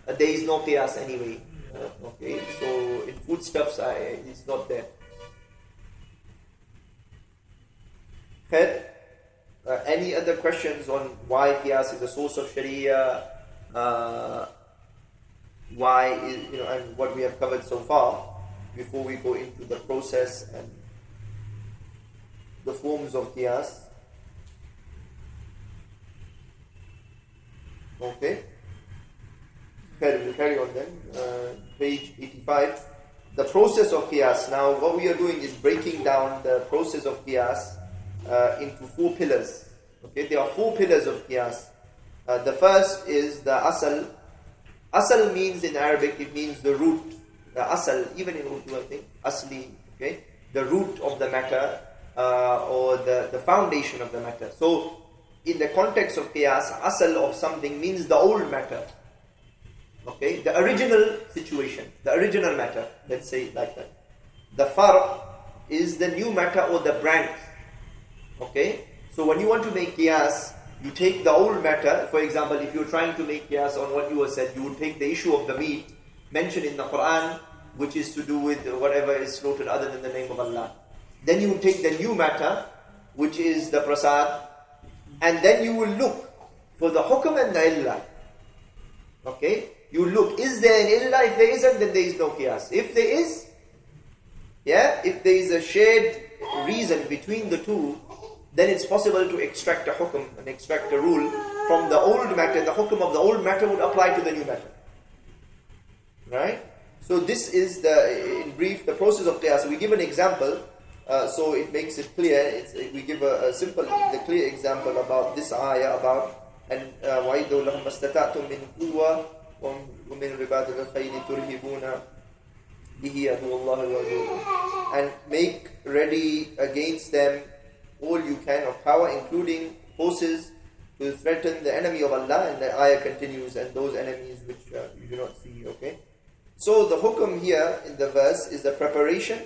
there is no Qiyas anyway. Okay, so in foodstuffs, it's not there. Any other questions on why Qiyas is a source of Sharia? Why is, and what we have covered so far, before we go into the process and the forms of Qiyas. Okay. We'll carry on then. Page 85. The process of Qiyas. Now, what we are doing is breaking down the process of Qiyas into 4 pillars. Okay, there are 4 pillars of Qiyas. The first is the asal. Asal means in Arabic, it means the root. The asal, even in Urdu, I think, asli, okay, the root of the matter or the foundation of the matter. So, in the context of Qiyas, asal of something means the old matter. Okay, the original situation, the original matter, let's say it like that. The far is the new matter or the branch. Okay, so when you want to make Qiyas, you take the old matter. For example, if you're trying to make Qiyas on what you have said, you would take the issue of the meat mentioned in the Quran, which is to do with whatever is slaughtered other than the name of Allah. Then you would take the new matter, which is the prasad, and then you will look for the hukm and the illah. Okay? You look, is there an illah? If there isn't, then there is no Qiyas. If there is, if there is a shared reason between the two, then it's possible to extract a hukm and extract a rule from the old matter. The hukm of the old matter would apply to the new matter. Right? So this is, in brief, the process of Qiyas. We give an example, so it makes it clear. We give a simple, the clear example about this ayah, about and وَإِذُوا لَهُمْ مَسْتَطَعْتُم مِّن قُوَّةٍ وَمِن رِبَاطِ الْخَيْلِ تُرْهِبُونَ بِهِ عَدُوَّ اللَّهِ وَعَدُوَّكُمْ, and make ready against them all you can of power, including horses, to threaten the enemy of Allah. And the ayah continues, and those enemies which you do not see. Okay, so the hukm here in the verse is the preparation,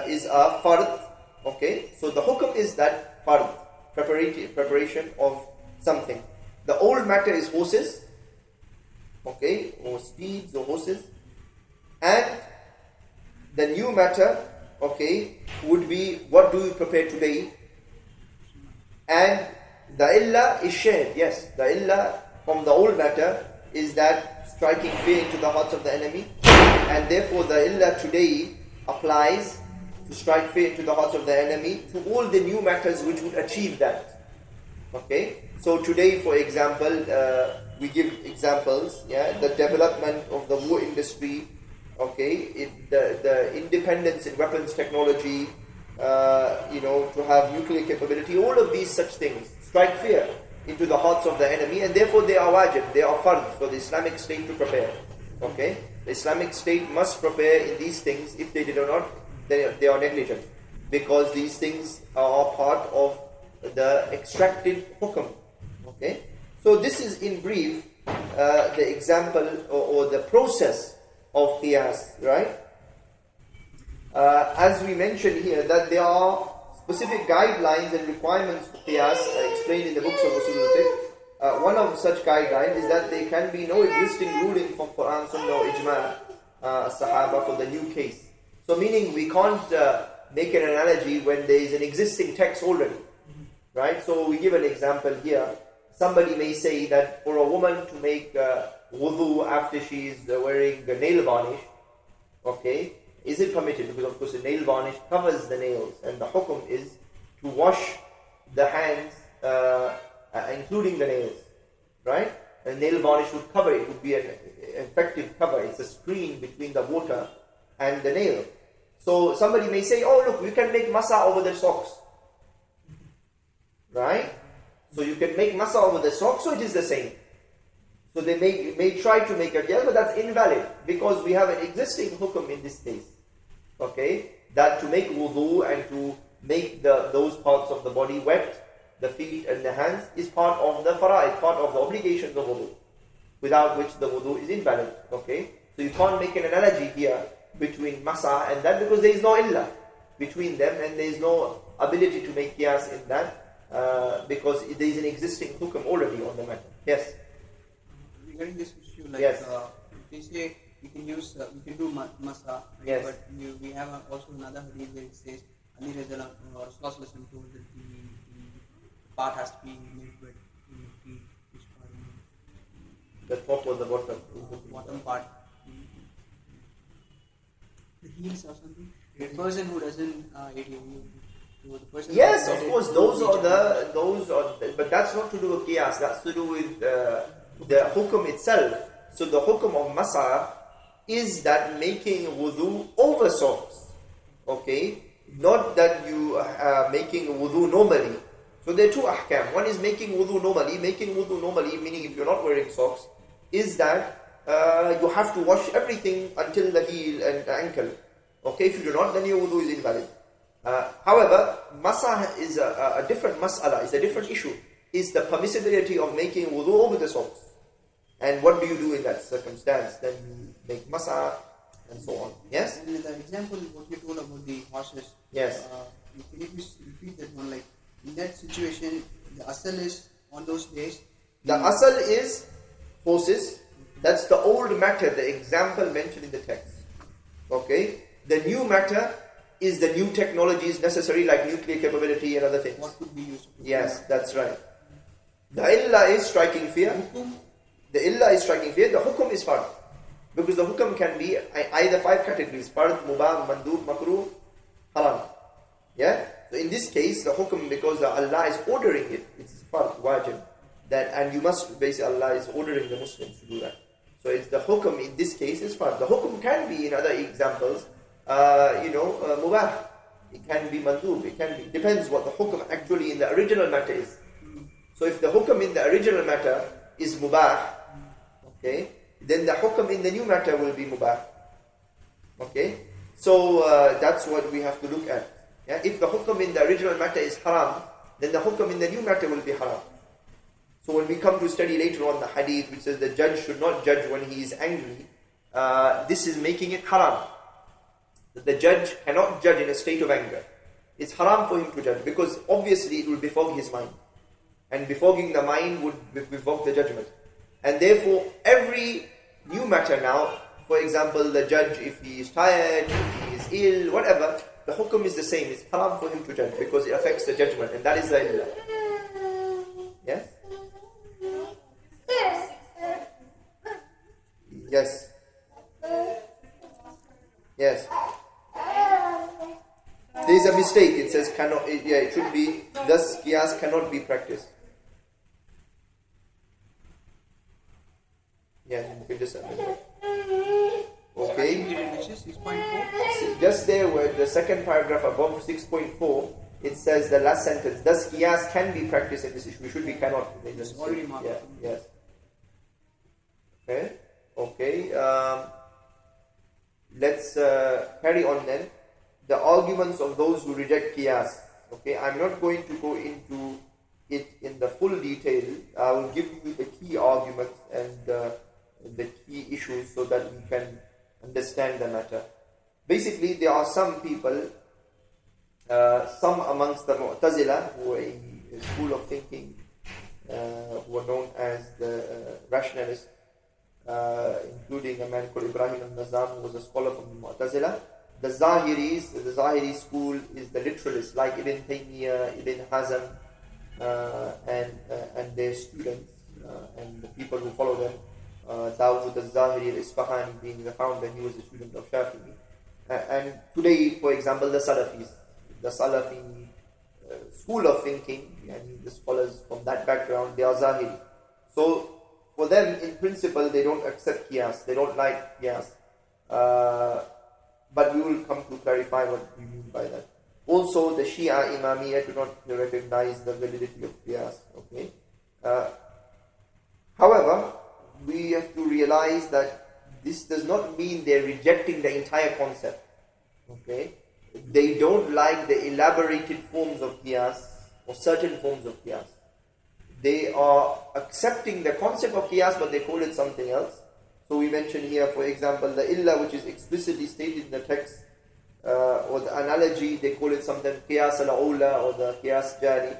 is a fard. Okay, so the hukm is that fard, preparation of something. The old matter is horses, okay, or steeds or horses, and the new matter, okay, would be what do you prepare today, and the illah is shared. Yes, the illah from the old matter is that striking fear into the hearts of the enemy, and therefore the illah today applies to strike fear into the hearts of the enemy to all the new matters which would achieve that. Okay, so today, for example, we give examples. The development of the war industry. Okay, the independence in weapons technology. To have nuclear capability. All of these such things strike fear into the hearts of the enemy, and therefore they are wajib, they are fard for the Islamic State to prepare. Okay, the Islamic State must prepare in these things. If they did not, they are negligent, because these things are part of the extracted hukm. Okay, so this is in brief the example or the process of Qiyas, right? As we mentioned here, that there are specific guidelines and requirements for Qiyas explained in the books of Usul-ul-Fiqh. One of such guidelines is that there can be no existing ruling from Quran, Sunnah or Ijma' Sahaba for the new case. So meaning we can't make an analogy when there is an existing text already. Right? So we give an example here. Somebody may say that for a woman to make wudu after she is wearing a nail varnish, okay, is it permitted? Because of course the nail varnish covers the nails, and the hukum is to wash the hands, including the nails, right? And nail varnish would cover it, would be an effective cover. It's a screen between the water and the nail. So somebody may say, oh look, you can make masa over the socks, right? So you can make masa over the socks, so it is the same. So they may try to make a qiyas, but that's invalid because we have an existing hukum in this case. Okay, that to make wudu and to make those parts of the body wet, the feet and the hands, is part of the fara'id, part of the obligations of wudu, without which the wudu is invalid. Okay, so you can't make an analogy here between masa and that because there is no illah between them and there is no ability to make qiyas in that because there is an existing hukum already on the matter. Yes. Regarding this issue, like yes. They say we can use, we can do masa, right? Yes. But we have also another hadith where it says Ali Rasulullah told that the part has to be made wet in the feet, which part? The top or the bottom? Bottom part. The heels or something. The person who doesn't the person yes, of course, those are, but that's not to do with qiyas, that's to do with the hukum itself. So the hukum of masa is that making wudu over socks, okay? Not that you are making wudu normally. So there are two ahkam. One is making wudu normally. Making wudu normally, meaning if you're not wearing socks, is that you have to wash everything until the heel and the ankle. Okay, if you do not, then your wudu is invalid. However, masa is a different mas'ala, is a different issue. Is the permissibility of making wudu over the socks. And what do you do in that circumstance? Then you make masa and so on. Yes? And the example, what you told about the horses. Yes. Can you please repeat that one? Like, in that situation, the asal is, on those days... The asal is horses. That's the old matter, the example mentioned in the text. Okay? The new matter is the new technologies necessary, like nuclear capability and other things. What could be used? Yes, that's right. The illah is striking fear. The illah is striking fear. The hukum is fard. Because the hukum can be either 5 categories: fard, mubah, mandub, makruh, haram. Yeah? So in this case, the hukum, because Allah is ordering it, it's fard, wajib. And you must, basically, Allah is ordering the Muslims to do that. So it's the hukum in this case is fard. The hukum can be, in other examples, mubah. It can be mandub. It can be, depends what the hukum actually in the original matter is. So if the hukum in the original matter is mubah, okay, then the hukum in the new matter will be mubah. Okay, so that's what we have to look at. Yeah? If the hukum in the original matter is haram, then the hukum in the new matter will be haram. So when we come to study later on the hadith which says the judge should not judge when he is angry, this is making it haram. That the judge cannot judge in a state of anger. It's haram for him to judge because obviously it will befog his mind. And befogging the mind would befog the judgment. And therefore, every new matter now, for example, the judge, if he is tired, if he is ill, whatever, the hukum is the same. It's haram for him to judge because it affects the judgment. And that is the illah. Yes? Yes. Yes. There is a mistake. It says cannot. It should be. Thus, qiyas cannot be practiced. Yeah, you can just okay. 6.4. Just there, where the second paragraph above 6.4, it says the last sentence. Thus, qiyas can be practiced in this issue. It should be cannot. It's already marked. Yeah. Yes. Okay. Okay. Let's carry on then. The arguments of those who reject qiyas. Okay, I'm not going to go into it in the full detail. I will give you the key arguments and the key issues so that we can understand the matter. Basically, there are some people, some amongst the Mu'tazila, who are a school of thinking, who are known as the rationalists, including a man called Ibrahim al-Nazam, who was a scholar from the Mu'tazila. The Zahiri school is the literalists, like Ibn Taymiyyah, Ibn Hazm, and their students, and the people who follow them. Dawud al-Zahiri al-Isfahani being the founder, he was a student of Shafi'i. And today, for example, the Salafi school of thinking, and the scholars from that background, they are Zahiri. So for them, in principle, they don't accept Qiyas. They don't like Qiyas. But we will come to clarify what we mean by that. Also, the Shia Imamiyya do not recognize the validity of Qiyas. Okay. However, we have to realize that this does not mean they're rejecting the entire concept. Okay. They don't like the elaborated forms of Qiyas or certain forms of Qiyas. They are accepting the concept of Qiyas, but they call it something else. So we mentioned here, for example, the illa, which is explicitly stated in the text, or the analogy, they call it something Qiyas al-Awla or the Qiyas Jari.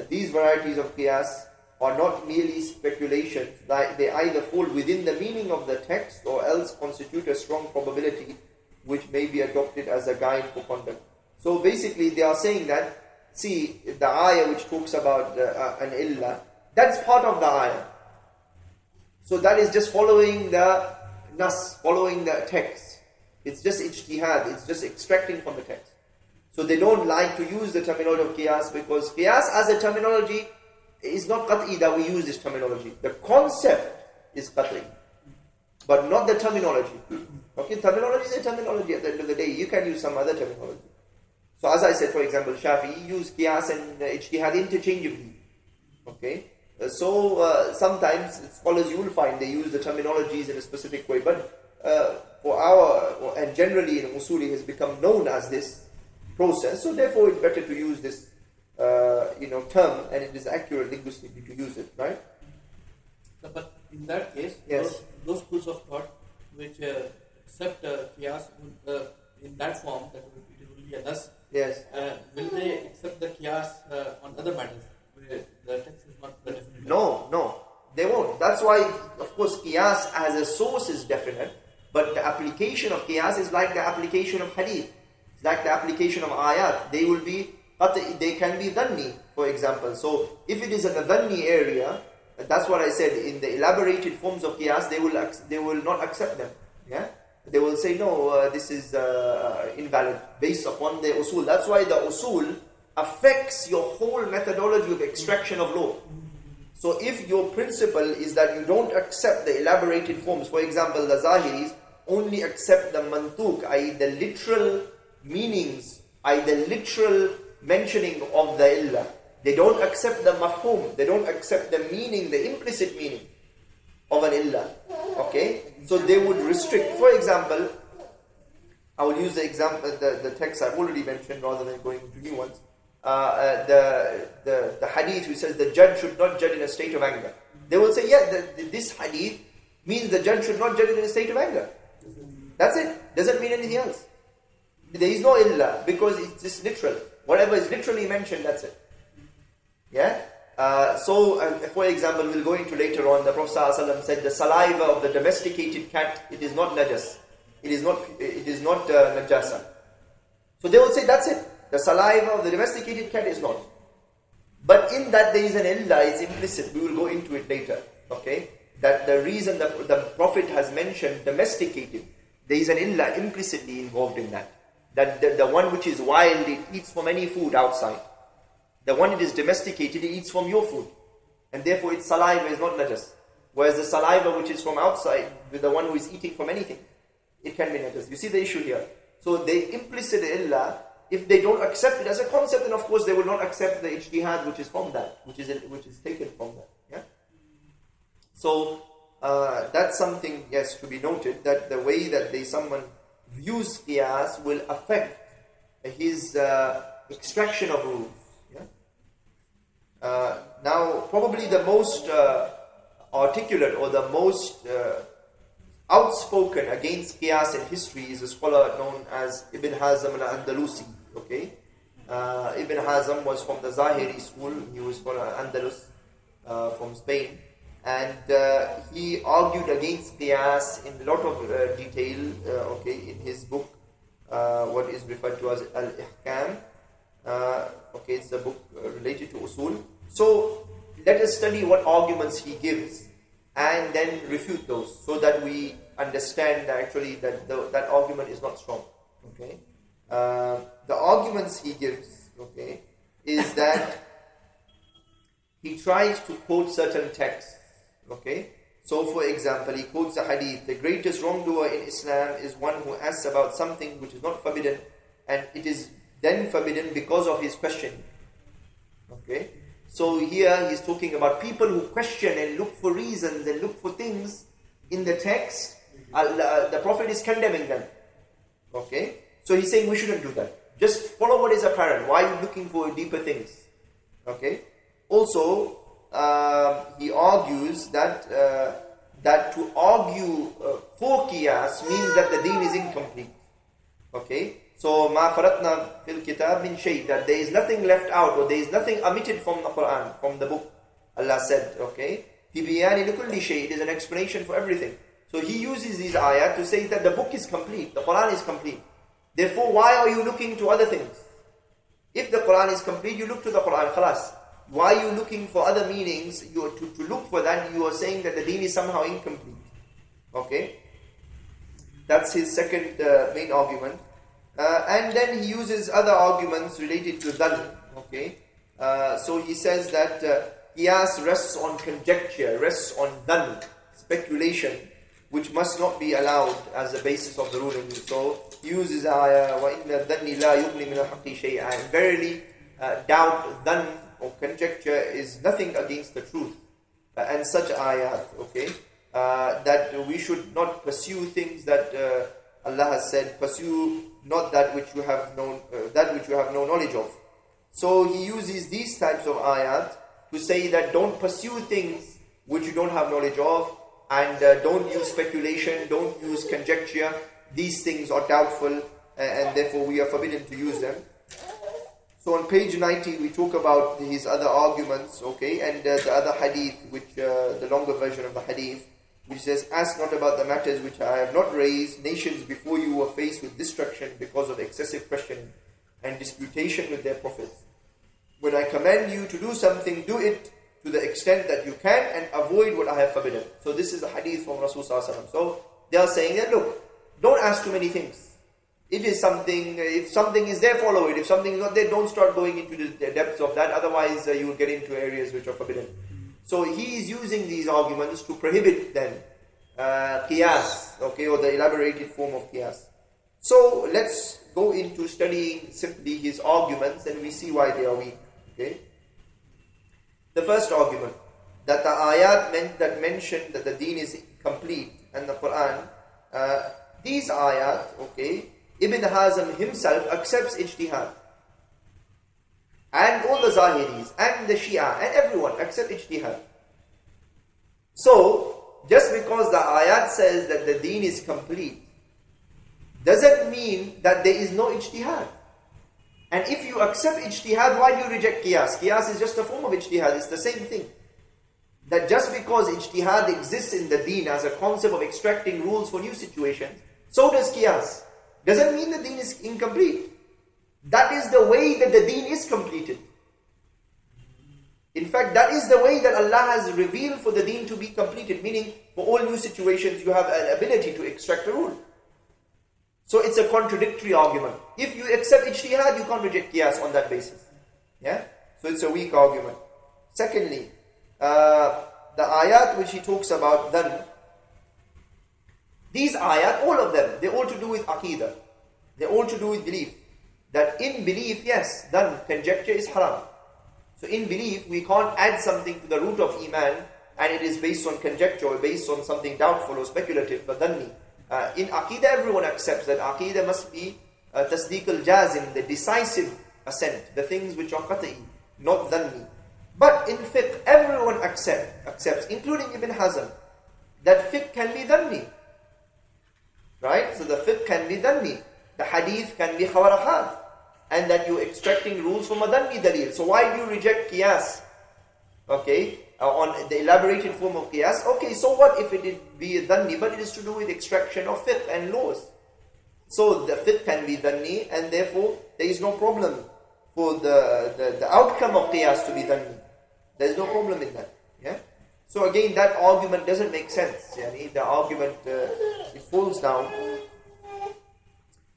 These varieties of Qiyas are not merely speculations. They either fall within the meaning of the text or else constitute a strong probability which may be adopted as a guide for conduct. So basically they are saying that, see, the ayah which talks about an illa, that's part of the ayah. So that is just following the nas, following the text. It's just ijtihad, it's just extracting from the text. So they don't like to use the terminology of qiyas, because qiyas as a terminology is not qat'i that we use this terminology. The concept is qat'i, but not the terminology. Okay, terminology is a terminology at the end of the day. You can use some other terminology. So as I said, for example, Shafi'i use qiyas and ijtihad interchangeably. Okay, so sometimes scholars, you will find they use the terminologies in a specific way, but and generally in Usul it has become known as this process, so therefore it's better to use this term, and it is accurate linguistically to use it, right? But in that case, yes, those schools of thought which accept qiyas in that form, that it is only a nas, yes, will they accept the qiyas on other matters where the text is not the definition? No, they won't. That's why, of course, qiyas as a source is definite, but the application of qiyas is like the application of hadith. It's like the application of ayat. They can be dhanni, for example. So if it is in the dhanni area, that's what I said, in the elaborated forms of qiyas, they will not accept them. Yeah, they will say no, this is invalid based upon the usul. That's why the usul affects your whole methodology of extraction of law. So if your principle is that you don't accept the elaborated forms, for example, the Zahiris only accept the mantuk, i.e. the literal meanings, i.e. the literal mentioning of the illah. They don't accept the mafhum, they don't accept the meaning, the implicit meaning of an illah. Okay? So they would restrict. For example, I will use the example, the text I've already mentioned rather than going into new ones. The hadith which says the judge should not judge in a state of anger. They will say, yeah, this hadith means the judge should not judge in a state of anger. That's it. Doesn't mean anything else. There is no illah, because it's just literal. Whatever is literally mentioned, that's it. Yeah? For example, we'll go into later on, the Prophet ﷺ said the saliva of the domesticated cat, it is not najas. It is not najasa. So they will say, that's it. The saliva of the domesticated cat is not. But in that there is an illah, it's implicit. We will go into it later. Okay? That the reason the Prophet has mentioned domesticated, there is an illah implicitly involved in that. That the one which is wild, it eats from any food outside. The one it is domesticated, it eats from your food. And therefore its saliva is not najas. Whereas the saliva which is from outside, with the one who is eating from anything, it can be najas. You see the issue here. So the implicit illah, if they don't accept it as a concept, then of course they will not accept the ijtihad which is from that, which is taken from that. Yeah. So that's something, yes, to be noted, that the way that someone views qiyas will affect his extraction of rules. Yeah. Now, probably the most articulate or the most outspoken against qiyas in history is a scholar known as Ibn Hazm al-Andalusi. Okay, Ibn Hazm was from the Zahiri school. He was from Andalus, from Spain, and he argued against qiyas in a lot of detail. In his book, what is referred to as Al-Ihkam. It's a book related to usul. So let us study what arguments he gives and then refute those, so that we understand that actually that argument is not strong. Okay, the arguments he gives, is that he tries to quote certain texts. Okay? So for example, he quotes the hadith, the greatest wrongdoer in Islam is one who asks about something which is not forbidden, and it is then forbidden because of his questioning. Okay? So here he's talking about people who question and look for reasons and look for things in the text. The Prophet is condemning them. Okay? So he's saying we shouldn't do that. Just follow what is apparent. Why are you looking for deeper things? Okay? Also, he argues that to argue for Qiyas means that the deen is incomplete. Okay? So, مَا فَرَطْنَا فِي الْكِتَابِ مِنْ شَيْءٍ, that there is nothing left out or there is nothing omitted from the Quran, from the book. Allah said, okay? فِي بِيَانِ لِكُلِّ شَيْءٍ, it is an explanation for everything. So he uses these ayat to say that the book is complete, the Quran is complete. Therefore, why are you looking to other things? If the Quran is complete, you look to the Quran, khalas. Why are you looking for other meanings? To look for that, you are saying that the deen is somehow incomplete. Okay? That's his second main argument. And then he uses other arguments related to dhann. Okay? So he says that Qiyas rests on conjecture, rests on dhann, speculation, which must not be allowed as a basis of the ruling. So he uses ayah, وَإِنَّ الدَّنِّ لَا يُغْنِ مِنَ الْحَقِّ شَيْئًا. And verily, doubt, dhann, or conjecture is nothing against the truth. And such ayat, okay? That we should not pursue things that Allah has said, pursue not that which you have known, that which you have no knowledge of. So he uses these types of ayat to say that don't pursue things which you don't have knowledge of, and don't use speculation, don't use conjecture. These things are doubtful, and therefore we are forbidden to use them. So on page 90 we talk about his other arguments, okay, and the other hadith, which the longer version of the hadith, which says, ask not about the matters which I have not raised. Nations before you were faced with destruction because of excessive questioning and disputation with their prophets. When I command you to do something, do it to the extent that you can and avoid what I have forbidden. So this is the hadith from Rasulullah sallallahu alaihi wasallam. So they are saying that, look, don't ask too many things. It is something, if something is there, follow it. If something is not there, don't start going into the depths of that. Otherwise, you will get into areas which are forbidden. So he is using these arguments to prohibit then Qiyas, okay, or the elaborated form of Qiyas. So let's go into studying simply his arguments, and we see why they are weak. Okay. The first argument, that the ayat that mentioned that the deen is complete and the Quran, these ayat, okay, Ibn Hazm himself accepts ijtihad. And all the Zahiris, and the Shia, and everyone accept ijtihad. So, just because the ayat says that the deen is complete, doesn't mean that there is no ijtihad. And if you accept ijtihad, why do you reject Qiyas? Qiyas is just a form of ijtihad, it's the same thing. That just because ijtihad exists in the deen as a concept of extracting rules for new situations, so does Qiyas. Doesn't mean the deen is incomplete. That is the way that the deen is completed. In fact, that is the way that Allah has revealed for the deen to be completed. Meaning, for all new situations, you have an ability to extract a rule. So it's a contradictory argument. If you accept ijtihad, you can't reject Qiyas on that basis. Yeah? So it's a weak argument. Secondly, the ayat which he talks about, then, these ayat, all of them, they're all to do with aqidah. They're all to do with belief. That in belief, yes, then conjecture is haram. So in belief, we can't add something to the root of iman, and it is based on conjecture or based on something doubtful or speculative, but dhanni. In aqidah, everyone accepts that aqidah must be tasdeeq al-jazim, the decisive assent, the things which are qat'i, not dhanni. But in fiqh, everyone accepts, including Ibn Hazm, that fiqh can be dhanni. Right? So the fiqh can be dhanni. The hadith can be khawarahat. And that you're extracting rules from a dhanni dalil. So why do you reject Qiyas? Okay? On the elaborated form of Qiyas. Okay, so what if it be a dhanni, but it is to do with extraction of fiqh and laws. So the fiqh can be dhanni, and therefore there is no problem for the outcome of Qiyas to be dhanni. There is no problem in that. Yeah? So again, that argument doesn't make sense. Yani, the argument, it falls down.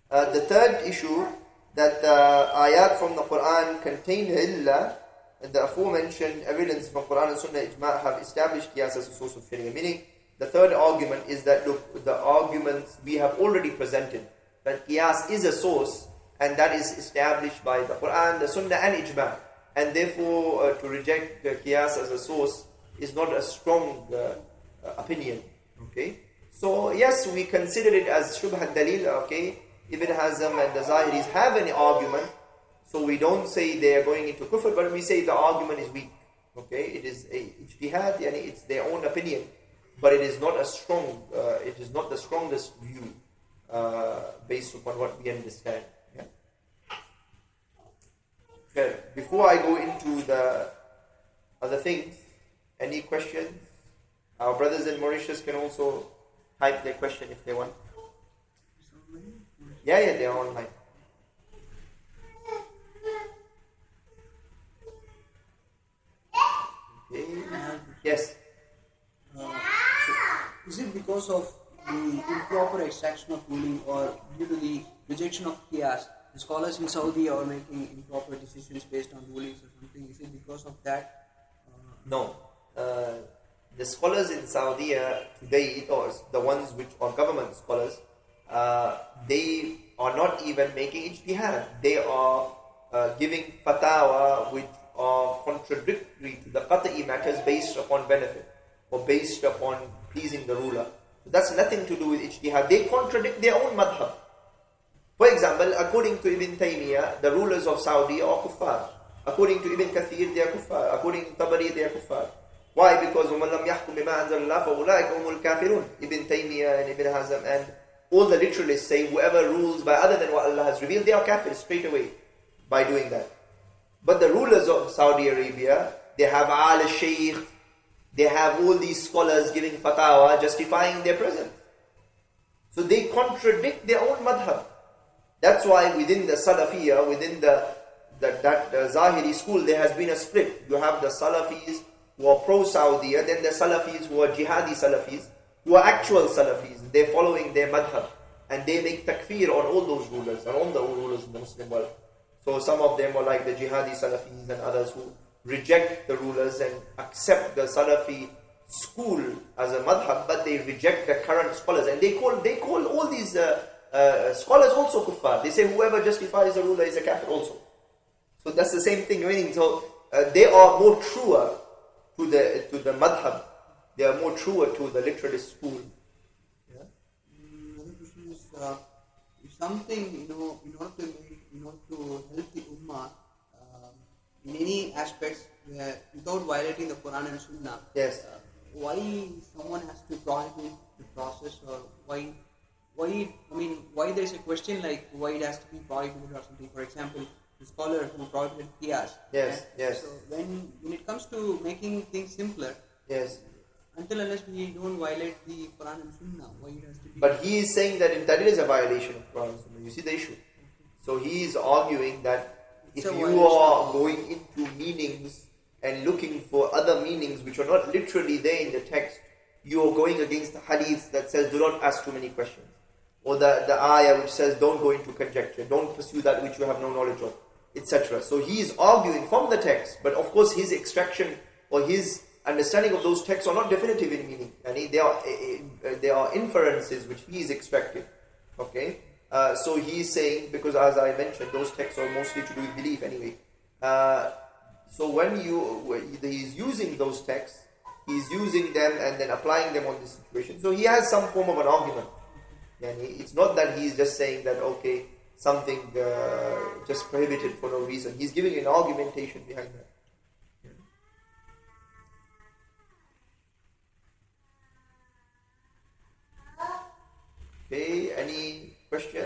The third issue that the ayat from the Quran contain illa, and the aforementioned evidence from Quran and Sunnah ijma' have established qiyas as a source of sharia. Meaning, the third argument is that, look, the arguments we have already presented, that qiyas is a source, and that is established by the Quran, the Sunnah and ijma'. And therefore, to reject the qiyas as a source is not a strong opinion. Okay? So, yes, we consider it as shubhat dalil, okay? Ibn Hazm and the Zahiris have an argument, so we don't say they are going into kufr, but we say the argument is weak. Okay, it is a ijtihad, yani it's their own opinion, but it is not a strong, it is not the strongest view based upon what we understand. Yeah? Okay. Before I go into the other things, any questions? Our brothers in Mauritius can also type their question if they want. Yeah, they are online. Okay. Yes. So is it because of the improper extraction of ruling or due to the rejection of qiyas? The scholars in Saudi are making improper decisions based on rulings or something. Is it because of that? No. The scholars in Saudi today, or the ones which are government scholars, they are not even making ijtihad. They are giving fatwa which are contradictory to the qat'i matters based upon benefit or based upon pleasing the ruler. So that's nothing to do with ijtihad. They contradict their own madhab. For example, according to Ibn Taymiyyah, the rulers of Saudi are kuffar. According to Ibn Kathir, they are kuffar. According to Tabari, they are kuffar. Why? Because وَمَنْ لَمْ يَحْكُمْ بِمَا أَنزَلَ اللَّهُ فَأُولَٰئِكَ هُمُ الْكَافِرُونَ. Ibn Taymiyyah and Ibn Hazm and all the literalists say whoever rules by other than what Allah has revealed, they are kafir straight away by doing that. But the rulers of Saudi Arabia, they have al-shaykh, they have all these scholars giving fatwa justifying their presence. So they contradict their own madhab. That's why within the Salafiyah, within that Zahiri school, there has been a split. You have the Salafis who are pro-Saudiya, then the Salafis who are jihadi Salafis, who are actual Salafis. They're following their madhab. And they make takfir on all those rulers, and on the rulers in the Muslim world. So some of them are like the jihadi Salafis and others who reject the rulers and accept the Salafi school as a madhab, but they reject the current scholars. And they call all these scholars also kuffar. They say whoever justifies the ruler is a kafir also. So that's the same thing. Meaning, so they are more truer to the madhab. They are more truer to the literalist school. Yeah? Another question is, if something, in order to help the ummah in any aspects without violating the Quran and Sunnah, Yes. Why someone has to prohibit the process, or why there is a question like why it has to be prohibited or something. For example, the scholar who prohibited qiyas. Yes, yes. So when it comes to making things simpler, Yes. until unless we don't violate the Quran and Sunnah, why it has to be? But he is saying that is a violation of Quran and Sunnah. You see the issue. So he is arguing that if you are going into meanings and looking for other meanings which are not literally there in the text, you are going against the hadith that says do not ask too many questions. Or the ayah which says don't go into conjecture, don't pursue that which you have no knowledge of, etc. So he is arguing from the text, but of course his extraction or his understanding of those texts are not definitive in meaning. And there are inferences which he is extracting. Okay? So he is saying, because as I mentioned, those texts are mostly to do with belief anyway. So when he's using those texts, he's using them and then applying them on this situation. So he has some form of an argument. It's not that he's just saying that, okay, something just prohibited for no reason. He's giving an argumentation behind that. Okay, any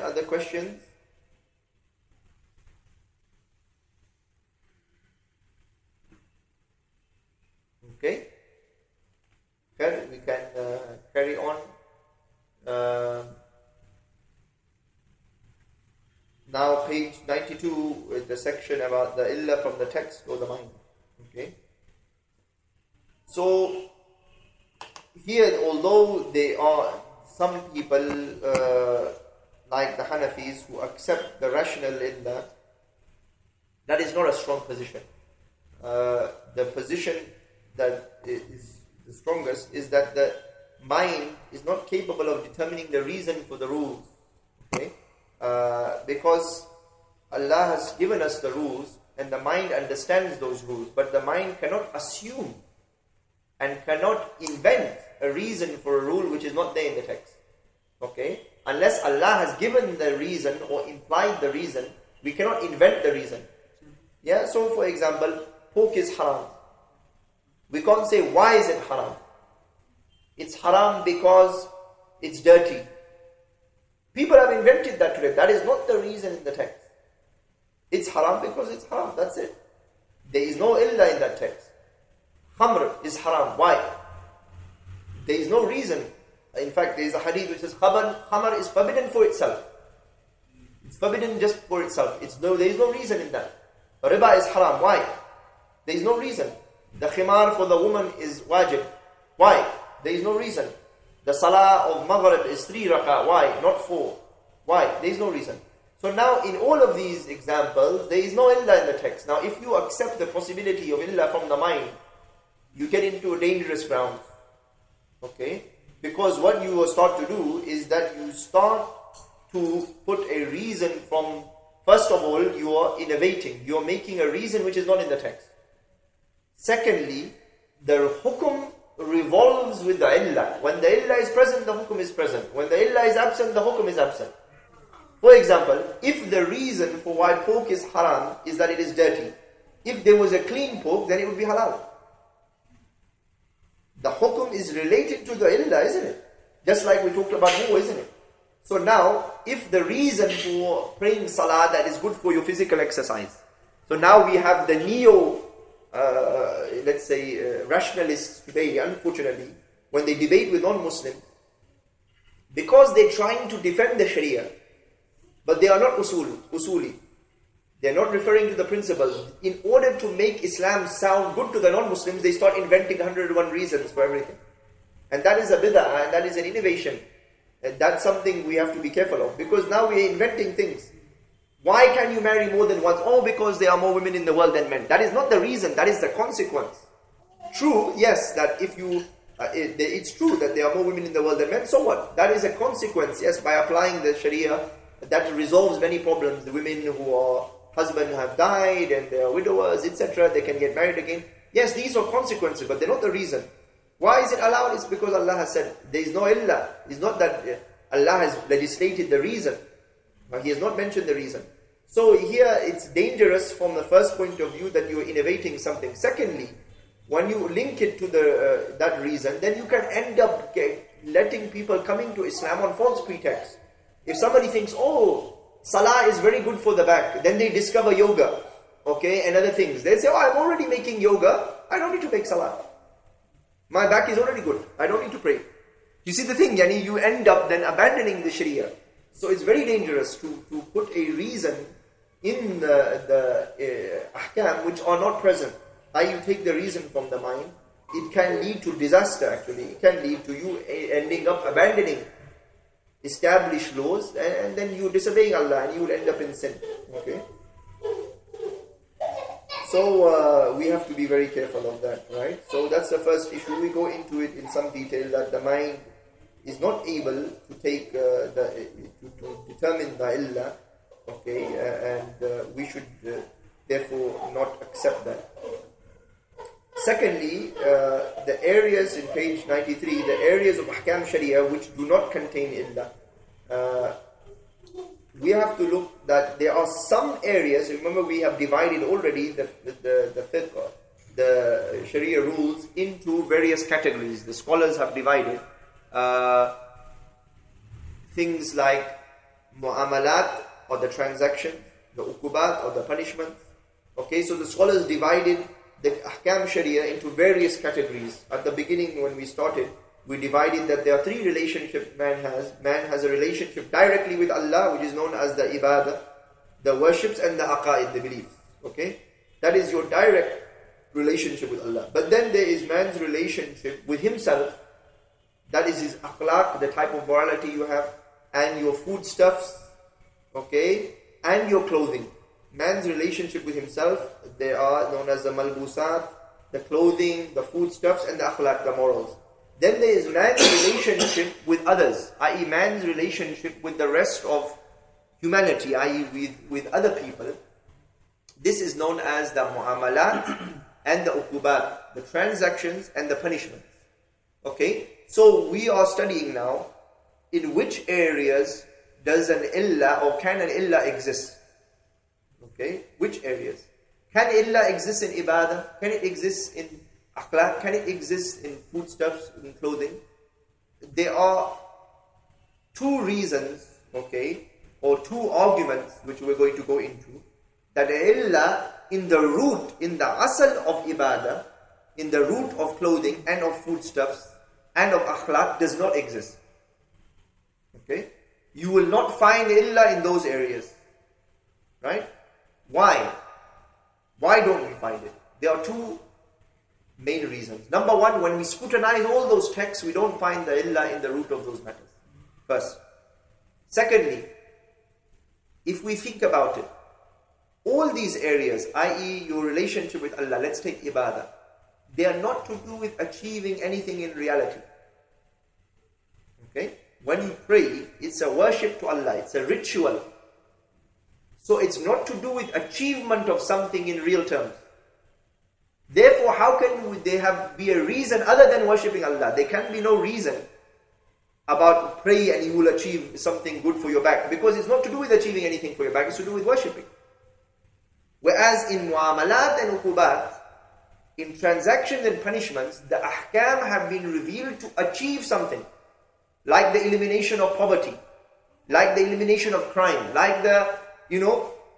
other questions? Okay, we can carry on. Now page 92 is the section about the illah from the text or the mind. Okay. So here, although there are some people, like the Hanafis who accept the rational illah, that is not a strong position. The position that is the strongest is that the mind is not capable of determining the reason for the rules. Okay? Because Allah has given us the rules and the mind understands those rules, but the mind cannot assume and cannot invent a reason for a rule which is not there in the text. Okay? Unless Allah has given the reason or implied the reason, we cannot invent the reason. Yeah, so for example, pork is haram. We can't say, why is it haram? It's haram because it's dirty. People have invented that today. That is not the reason in the text. It's haram because it's haram. That's it. There is no illah in that text. Khamr is haram. Why? There is no reason. In fact, there is a hadith which says, Khamr is forbidden for itself. It's forbidden just for itself. There is no reason in that. Riba is haram. Why? There is no reason. The khimar for the woman is wajib. Why? There is no reason. The salah of maghrib is 3 rak'ah. Why? Not 4. Why? There is no reason. So now in all of these examples, there is no illah in the text. Now if you accept the possibility of illah from the mind, you get into a dangerous ground. Okay? Because what you will start to do is that you start to put a reason from, first of all, you are innovating. You are making a reason which is not in the text. Secondly, the hukum revolves with the illah. When the illah is present, the hukum is present. When the illah is absent, the hukum is absent. For example, if the reason for why pork is haram is that it is dirty, if there was a clean pork, then it would be halal. The hukum is related to the illah, isn't it? Just like we talked about who, isn't it? So now, if the reason for praying salah that is good for your physical exercise, so now we have the let's say, rationalists today, unfortunately, when they debate with non-Muslims, because they're trying to defend the Sharia, but they are not usuli. They're not referring to the principles. In order to make Islam sound good to the non-Muslims, they start inventing 101 reasons for everything. And that is a bid'ah, and that is an innovation. And that's something we have to be careful of, because now we are inventing things. Why can you marry more than once? Oh, because there are more women in the world than men. That is not the reason, that is the consequence. True, yes, that if you, it's true that there are more women in the world than men, so what? That is a consequence, yes, by applying the Sharia, that resolves many problems. The women who are husbands have died and they are widowers, etc., they can get married again. Yes, these are consequences, but they're not the reason. Why is it allowed? It's because Allah has said, there is no illah. It's not that Allah has legislated the reason, but He has not mentioned the reason. So here it's dangerous from the first point of view that you are innovating something. Secondly, when you link it to that reason, then you can end up letting people coming to Islam on false pretext. If somebody thinks, oh, salah is very good for the back, then they discover yoga, okay, and other things. They say, oh, I'm already making yoga, I don't need to make salah. My back is already good, I don't need to pray. You see the thing, yani, you end up then abandoning the Sharia. So it's very dangerous to put a reason in the ahkam which are not present. You take the reason from the mind, it can lead to disaster actually. It can lead to you ending up abandoning established laws, and then you disobeying Allah and you will end up in sin. Okay? So we have to be very careful of that, right? So that's the first issue. We go into it in some detail, that the mind is not able to take to determine the illah, okay, and we should therefore not accept that. Secondly, the areas in page 93, the areas of ahkam sharia which do not contain illah, we have to look that there are some areas. Remember, we have divided already the fiqh, the sharia rules into various categories. The scholars have divided things like mu'amalat, or the transaction, the uqubat, or the punishment. Okay, so the scholars divided the ahkam sharia into various categories. At the beginning, when we started, we divided that there are three relationships man has. Man has a relationship directly with Allah, which is known as the ibadah, the worships, and the aqaid, the beliefs. Okay, that is your direct relationship with Allah. But then there is man's relationship with himself. That is his akhlaq, the type of morality you have, and your foodstuffs, okay, and your clothing. Man's relationship with himself, they are known as the malbusat, the clothing, the foodstuffs, and the akhlaq, the morals. Then there is man's relationship with others, i.e. man's relationship with the rest of humanity, i.e. with other people. This is known as the mu'amalat and the uqubat, the transactions and the punishments. Okay, so we are studying now in which areas does an illah or can an illah exist. Okay, which areas? Can illah exist in ibadah? Can it exist in akhlaq? Can it exist in foodstuffs, in clothing? There are two reasons, okay, or two arguments which we're going to go into, that illah in the root, in the asal of ibadah, in the root of clothing and of foodstuffs and of akhlaq does not exist. Okay? You will not find illah in those areas. Right? Why? Why don't we find it? There are two main reasons. Number one, when we scrutinize all those texts, we don't find the illah in the root of those matters. First. Secondly, if we think about it, all these areas, i.e. your relationship with Allah, let's take ibadah, they are not to do with achieving anything in reality. Okay? When you pray, it's a worship to Allah, it's a ritual. So it's not to do with achievement of something in real terms. Therefore, how can there be a reason other than worshipping Allah? There can be no reason about pray and you will achieve something good for your back. Because it's not to do with achieving anything for your back, it's to do with worshipping. Whereas in mu'amalat and uqubat, in transactions and punishments, the ahkam have been revealed to achieve something. Like the elimination of poverty, like the elimination of crime, like the,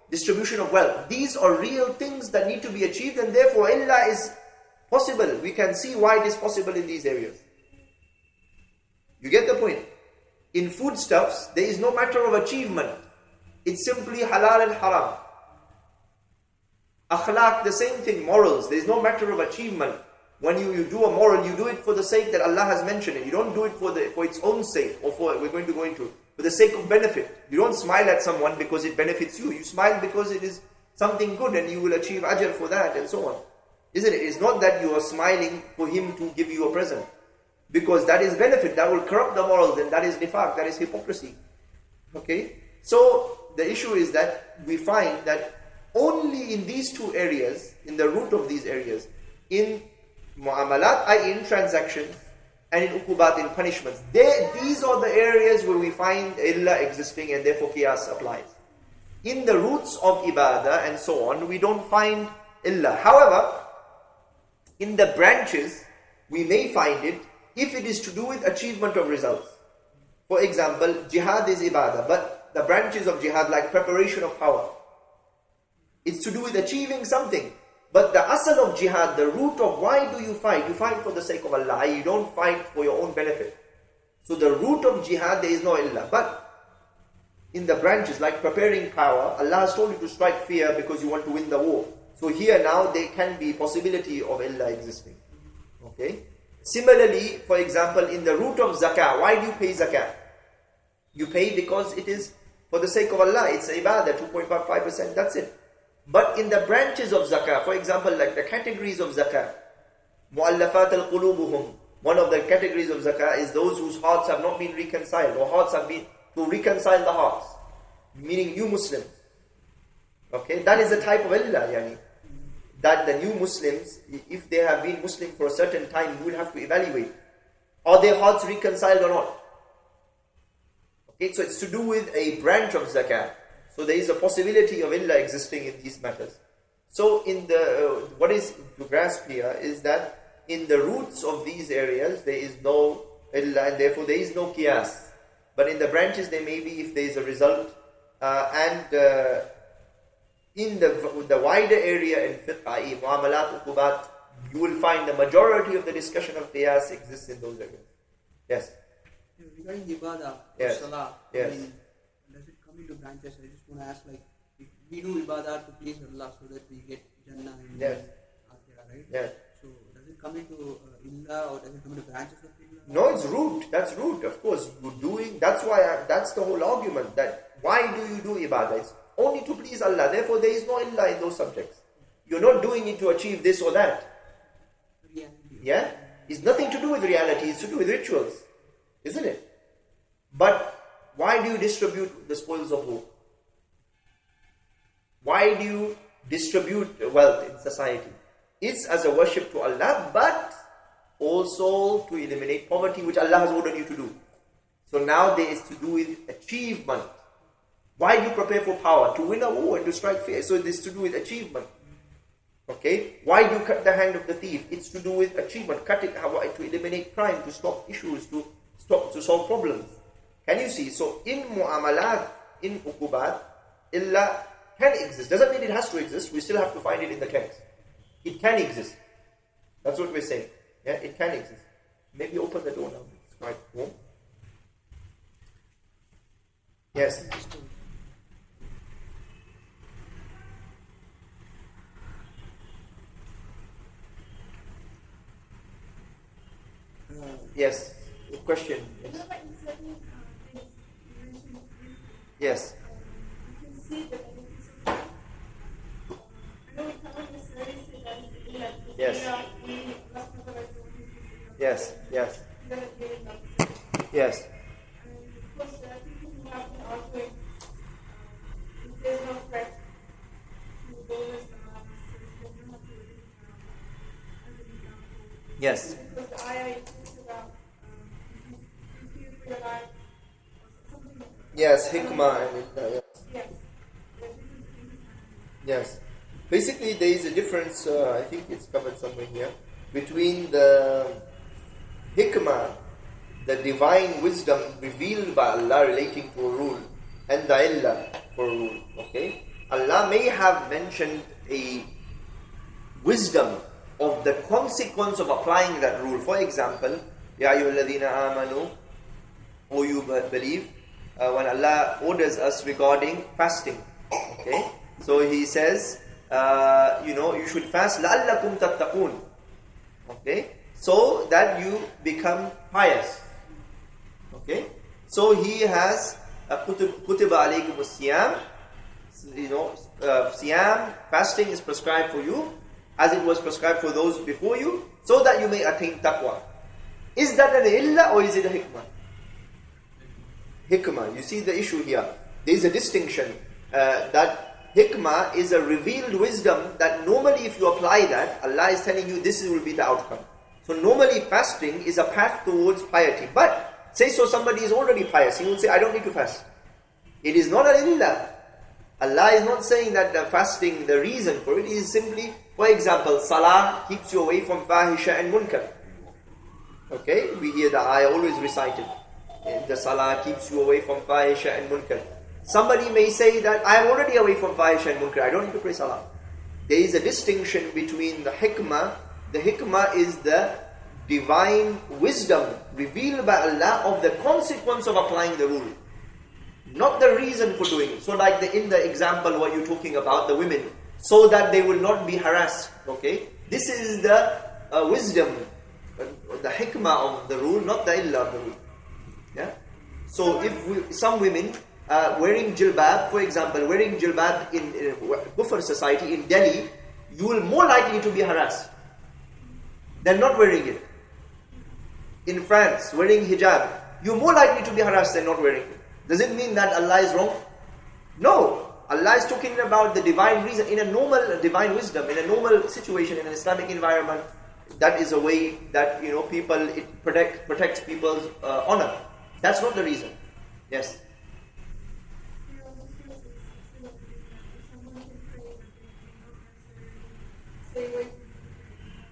distribution of wealth. These are real things that need to be achieved, and therefore illah is possible. We can see why it is possible in these areas. You get the point? In foodstuffs, there is no matter of achievement. It's simply halal and haram. Akhlaq, the same thing, morals. There is no matter of achievement. When you do a moral, you do it for the sake that Allah has mentioned it. You don't do it for its own sake, or we're going to go into, for the sake of benefit. You don't smile at someone because it benefits you. You smile because it is something good and you will achieve ajr for that and so on. Isn't it? It's not that you are smiling for him to give you a present. Because that is benefit, that will corrupt the morals, and that is nifaq, that is hypocrisy. Okay? So, the issue is that we find that only in these two areas, in the root of these areas, in mu'amalat, i.e. in transactions, and in uqubat, in punishments, these are the areas where we find illah existing, and therefore qiyas applies. In the roots of ibadah and so on, we don't find illah. However, in the branches, we may find it if it is to do with achievement of results. For example, jihad is ibadah, but the branches of jihad, like preparation of power, it's to do with achieving something. But the asal of jihad, the root of why do you fight? You fight for the sake of Allah. You don't fight for your own benefit. So the root of jihad, there is no illah. But in the branches, like preparing power, Allah has told you to strike fear because you want to win the war. So here now, there can be possibility of illah existing. Okay? Similarly, for example, in the root of zakah, why do you pay zakah? You pay because it is for the sake of Allah. It's ibadah, 2.5%, that's it. But in the branches of zakah, for example, like the categories of zakah, mu'allafat al-qulubuhum, one of the categories of zakah is those whose hearts have not been reconciled, or hearts have been to reconcile the hearts, meaning new Muslims. Okay, that is the type of illah, yani. That the new Muslims, if they have been Muslim for a certain time, you will have to evaluate. Are their hearts reconciled or not? Okay, so it's to do with a branch of zakah. So there is a possibility of illah existing in these matters. So in the what is to grasp here is that in the roots of these areas there is no illah, and therefore there is no qiyas. But in the branches there may be if there is a result. In the wider area in fiqh, i.e. mu'amalat, uqubat, you will find the majority of the discussion of qiyas exists in those areas. Yes? Regarding ibadah, yes. salah, yes. Does it come into branches? I just want to ask, like, if we do ibadah to please Allah so that we get Jannah and yes. Akhirah, right? Yes. So does it come into illah, or does it come into branches of illah? No, it's root. That's root, of course. You're doing, that's why, that's the whole argument, that Why do you do ibadah? It's only to please Allah. Therefore, there is no illah in those subjects. You're not doing it to achieve this or that. Yeah? It's nothing to do with reality. It's to do with rituals. Isn't it? But why do you distribute the spoils of war? Why do you distribute wealth in society? It's as a worship to Allah, but also to eliminate poverty, which Allah has ordered you to do. So now there is to do with achievement. Why do you prepare for power? To win a war and to strike fear. So this is to do with achievement. Okay? Why do you cut the hand of the thief? It's to do with achievement. Cut it to eliminate crime, to stop issues, to solve problems. Can you see? So in mu'amalat, in uqubat, illa can exist. Doesn't mean it has to exist. We still have to find it in the text. It can exist. That's what we're saying. Yeah, it can exist. Maybe open the door now. It's quite warm. Yes. Yes. The question. Yes. You can see the benefits of it. I know we cannot necessarily say that it's illa. Yes. Yes. Yes. Yes. And of course, there are people who have been arguing if there's no threat to those as an example. Yes. Because the ayah talks about if you fear for your life or something like that. Yes. Hikmah and yes. Yes. Yes. Basically, there is a difference, I think it's covered somewhere here, between the hikmah, the divine wisdom revealed by Allah relating to a rule, and the illah for a rule. Okay? Allah may have mentioned a wisdom of the consequence of applying that rule. For example, Ya ayyuhalladhina amanu, or you believe, when Allah orders us regarding fasting. Okay? So He says, you should fast لَعَلَّكُمْ تَتَّقُونَ. Okay? So that you become pious. Okay? So He has كُتِبَ عَلَيْكُمُ الصِّيَامِ. Siyam, fasting is prescribed for you as it was prescribed for those before you, so that you may attain taqwa. Is that an illah or is it a hikmah? Hikmah. You see the issue here. There is a distinction that hikmah is a revealed wisdom that normally if you apply that, Allah is telling you this will be the outcome. So normally fasting is a path towards piety. But say so somebody is already pious, he will say, I don't need to fast. It is not an illah. Allah is not saying that the fasting, the reason for it is simply, for example, salah keeps you away from fahisha and munkar. Okay, we hear the ayah always recited. The salah keeps you away from fahisha and munkar. Somebody may say that I am already away from fahisha and munkar, I don't need to pray salah. There is a distinction between the hikmah. The hikmah is the divine wisdom revealed by Allah of the consequence of applying the rule, not the reason for doing it. So like in the example what you're talking about, the women, so that they will not be harassed. Okay, this is the wisdom, the hikmah of the rule, not the illah of the rule. Yeah. So if some women wearing jilbab, for example, wearing jilbab in Kufr society in Delhi, you will more likely to be harassed than not wearing it. In France, wearing hijab, you're more likely to be harassed than not wearing it. Does it mean that Allah is wrong? No. Allah is talking about the divine reason in a normal divine wisdom, in a normal situation, in an Islamic environment. That is a way that it protects people's honor. That's not the reason. Yes.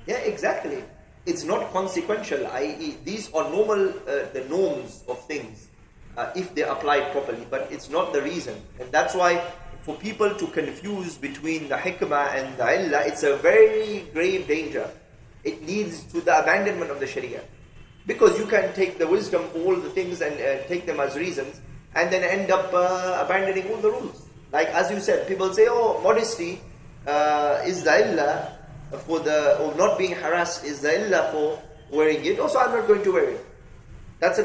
Yeah, exactly. It's not consequential, i.e. these are normal, the norms of things, if they're applied properly, but it's not the reason. And that's why for people to confuse between the hikmah and the illah, it's a very grave danger. It leads to the abandonment of the sharia. Because you can take the wisdom for all the things and take them as reasons, and then end up abandoning all the rules. Like as you said, people say, oh, modesty is the illah for or not being harassed is the illah for wearing it. Also, I'm not going to wear it. That's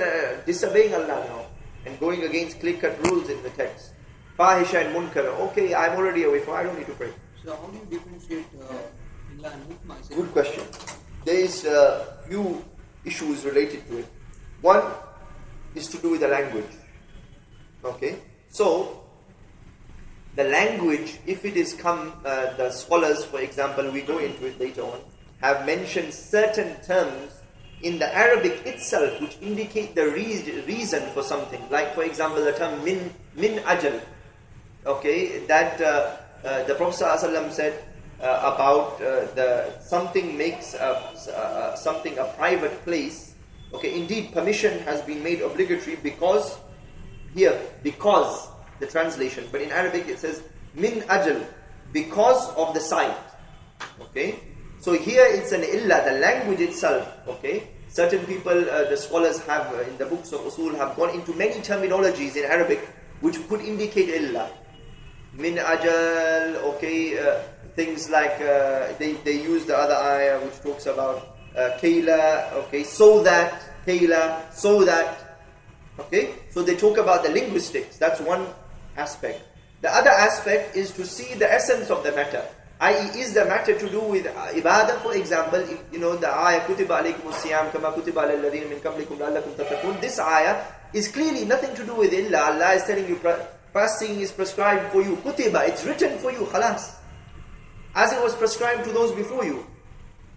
disobeying Allah now. and going against clear-cut rules in the text. Fahisha and munkar. Okay, I'm already away from. I don't need to pray. So how do you differentiate illa and hikmah? Good question. There is a few issues related to it. One is to do with the language. Okay, so the language, if it is the scholars, for example, we go into it later on, have mentioned certain terms in the Arabic itself which indicate the reason for something. Like, for example, the term min ajal. Okay, that the Prophet ﷺ said about something makes something a private place. Okay, indeed, permission has been made obligatory because the translation, but in Arabic it says min ajal, because of the sight. Okay, so here it's an illa, the language itself. Okay, certain people, the scholars have in the books of Usul have gone into many terminologies in Arabic which could indicate illa. Min ajal, okay, things like they use the other ayah which talks about kayla, okay, so that, kayla, so that. Okay, so they talk about the linguistics. That's one aspect. The other aspect is to see the essence of the matter. I.e., is the matter to do with ibadah? For example, the ayah kutiba alaykum siyam kama kutiba alal ladhina min qablikum la'allakum tattaqun. This ayah is clearly nothing to do with illa. Allah is telling you fasting is prescribed for you. Kutiba, it's written for you, khalas. As it was prescribed to those before you.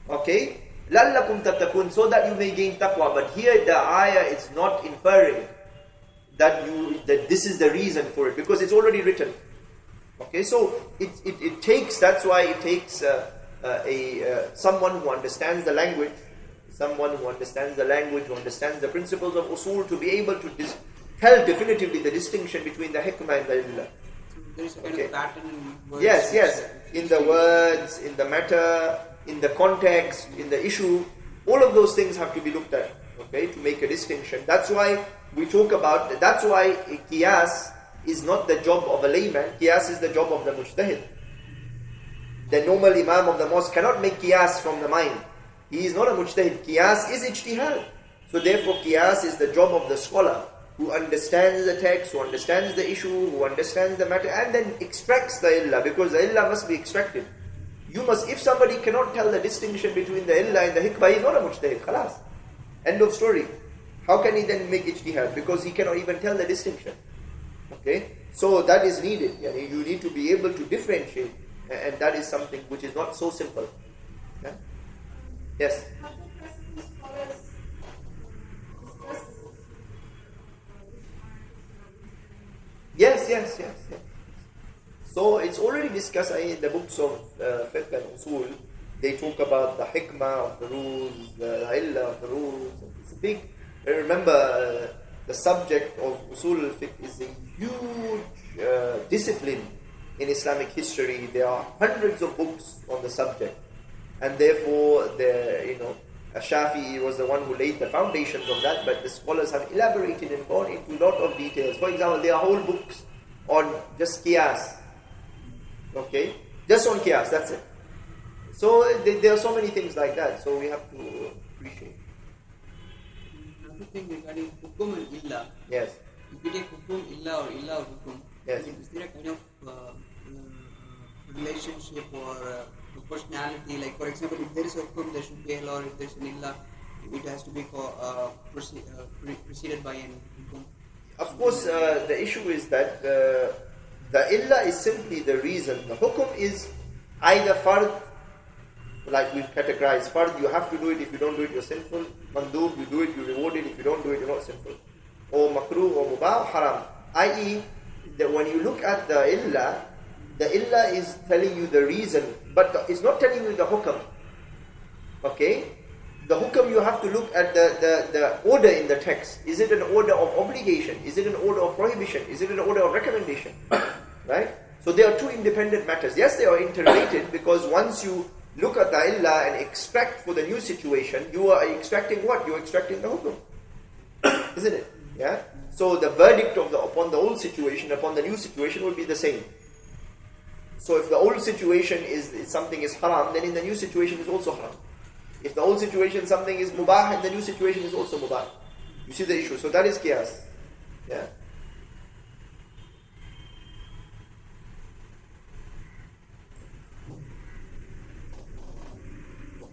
Okay? لَعَلَّكُمْ تَتَّقُونَ, so that you may gain taqwa. But here the ayah is not inferring that this is the reason for it, because it's already written. Okay, so it takes, that's why it takes someone who understands the language, who understands the principles of usul, to be able to tell definitively the distinction between the hikmah and the illa. So there is a kind of pattern in words. Yes, in the words, in the matter, in the context, in the issue, all of those things have to be looked at, okay, to make a distinction. That's why we talk about, that's why Qiyas is not the job of a layman. Qiyas is the job of the mujtahid. The normal imam of the mosque cannot make Qiyas from the mind. He is not a mujtahid. Qiyas is ijtihad. So therefore Qiyas is the job of the scholar, who understands the text, who understands the issue, who understands the matter, and then extracts the illa, because the illa must be extracted. If somebody cannot tell the distinction between the illa and the hikmah, he is not a mujtahid, khalas. End of story. How can he then make ijtihad? Because he cannot even tell the distinction. Okay? So that is needed. You need to be able to differentiate, and that is something which is not so simple. Yeah? Yes? How do present scholars discuss this? Yes. So it's already discussed in the books of Fiqh and Usul. They talk about the hikmah of the rules, the illah of the rules. It's a big. Remember, the subject of Usul-ul-Fiqh is a huge discipline in Islamic history. There are hundreds of books on the subject, and therefore, Shafi'i was the one who laid the foundations of that. But the scholars have elaborated and gone into a lot of details. For example, there are whole books on just Qiyas. Okay, just on Qiyas. That's it. So there are so many things like that. So we have to appreciate. Another thing regarding hukum and illa. Yes. If you take hukum, illa or hukum, Yes. is there a kind of relationship or proportionality? Like, for example, if there is a hukum, there should be a law. If there is an illa, it has to be preceded by an hukum. Of course, the issue is that the illa is simply the reason. The hukum is either fard, like we've categorized. Fard, you have to do it. If you don't do it, you're sinful. Mandub, you do it, you're rewarded. If you don't do it, you're not sinful. Or makruh, or mubah, haram. I.e., that when you look at the illa is telling you the reason, but it's not telling you the hukam. Okay? The hukam, you have to look at the order in the text. Is it an order of obligation? Is it an order of prohibition? Is it an order of recommendation? Right? So there are two independent matters. Yes, they are interrelated, because once you look at the illa and extract for the new situation, you are extracting what? You're extracting the hukum. Isn't it? Yeah? So the verdict upon the old situation, upon the new situation will be the same. So if the old situation is something is haram, then in the new situation is also haram. If the old situation something is mubah, and the new situation is also mubah. You see the issue. So that is qiyas. Yeah.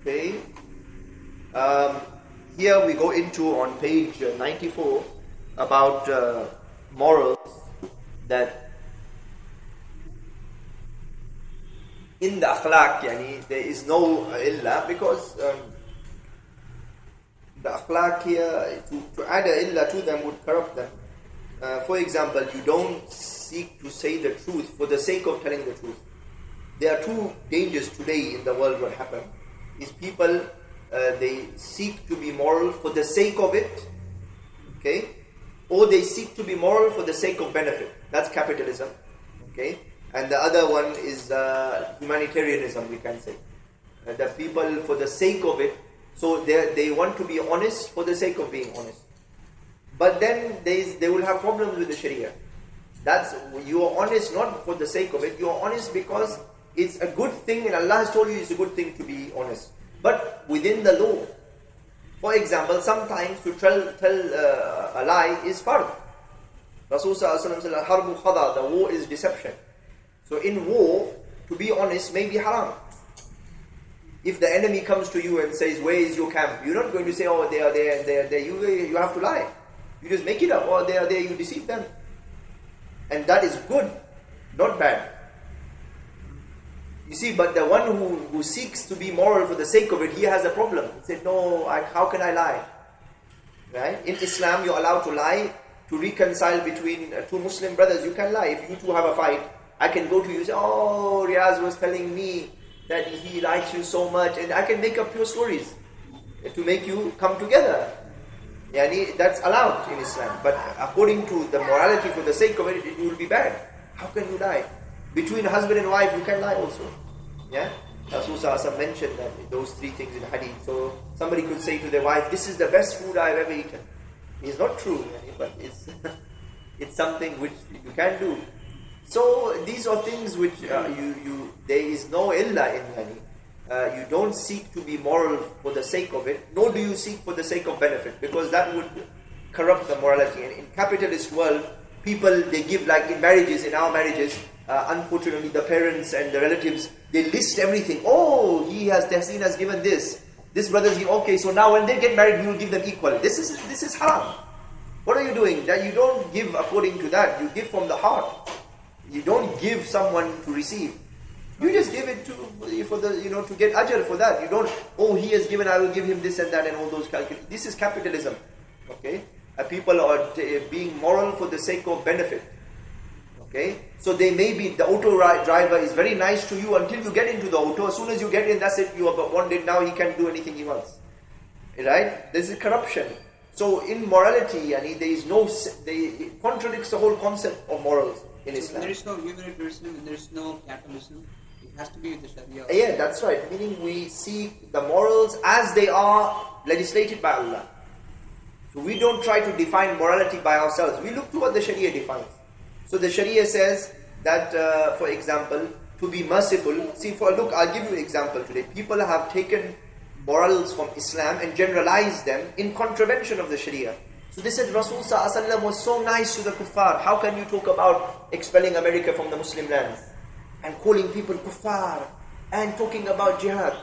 Okay. Here we go into on page 94 about morals, that in the akhlaq, yani, there is no illa, because the akhlaq here, to add a illa to them would corrupt them. For example, you don't seek to say the truth for the sake of telling the truth. There are two dangers today in the world. What happen is people, they seek to be moral for the sake of it, okay, or they seek to be moral for the sake of benefit. That's capitalism, okay. And the other one is humanitarianism, we can say. The people, for the sake of it, so they want to be honest for the sake of being honest. But then they will have problems with the Sharia. That's, you are honest not for the sake of it, you are honest because it's a good thing, and Allah has told you it's a good thing to be honest. But within the law. For example, sometimes to tell a lie is fard. Rasulullah said, "Harbu khada," the war is deception. So in war, to be honest may be haram. If the enemy comes to you and says, "Where is your camp?" You're not going to say, "Oh, they are there and they are there." You have to lie. You just make it up. "Oh, they are there," you deceive them. And that is good, not bad. You see, but the one who seeks to be moral for the sake of it, he has a problem. He said, "No, how can I lie?" Right? In Islam, you're allowed to lie to reconcile between two Muslim brothers. You can lie. If you two have a fight, I can go to you and say, "Oh, Riaz was telling me that he likes you so much," and I can make up pure stories to make you come together. Yani, that's allowed in Islam. But according to the morality, for the sake of it, it will be bad. How can you lie? Between husband and wife, you can lie also. Yeah? Rasulullah mentioned that those three things in hadith. So somebody could say to their wife, "This is the best food I've ever eaten." It's not true, but it's it's something which you can do. So these are things which there is no illa in yani. You don't seek to be moral for the sake of it, nor do you seek for the sake of benefit, because that would corrupt the morality. And in capitalist world, people, they give, like in marriages, in our marriages, unfortunately the parents and the relatives, they list everything. "Oh, Tehseen has given this. This brother's given, okay, so now when they get married, we will give them equal." This is haram. What are you doing? That you don't give according to that. You give from the heart. You don't give someone to receive. You just give it to get ajr for that. You don't, "Oh, he has given, I will give him this and that," and all those calculations. This is capitalism. Okay? People are being moral for the sake of benefit. Okay? So they may be, the auto driver is very nice to you until you get into the auto. As soon as you get in, that's it. You are bonded. Now he can do anything he wants. Right? This is corruption. So in morality, there is no, it contradicts the whole concept of morals in Islam. There is no humanitarianism, there is no capitalism. It has to be with the Sharia. Yeah, that's right. Meaning we see the morals as they are legislated by Allah. So we don't try to define morality by ourselves. We look to what the Sharia defines. So the Sharia says that, for example, to be merciful. See, look, I'll give you an example today. People have taken morals from Islam and generalized them in contravention of the Sharia. So they said Rasulullah was so nice to the kuffar. How can you talk about expelling America from the Muslim lands and calling people kuffar and talking about jihad?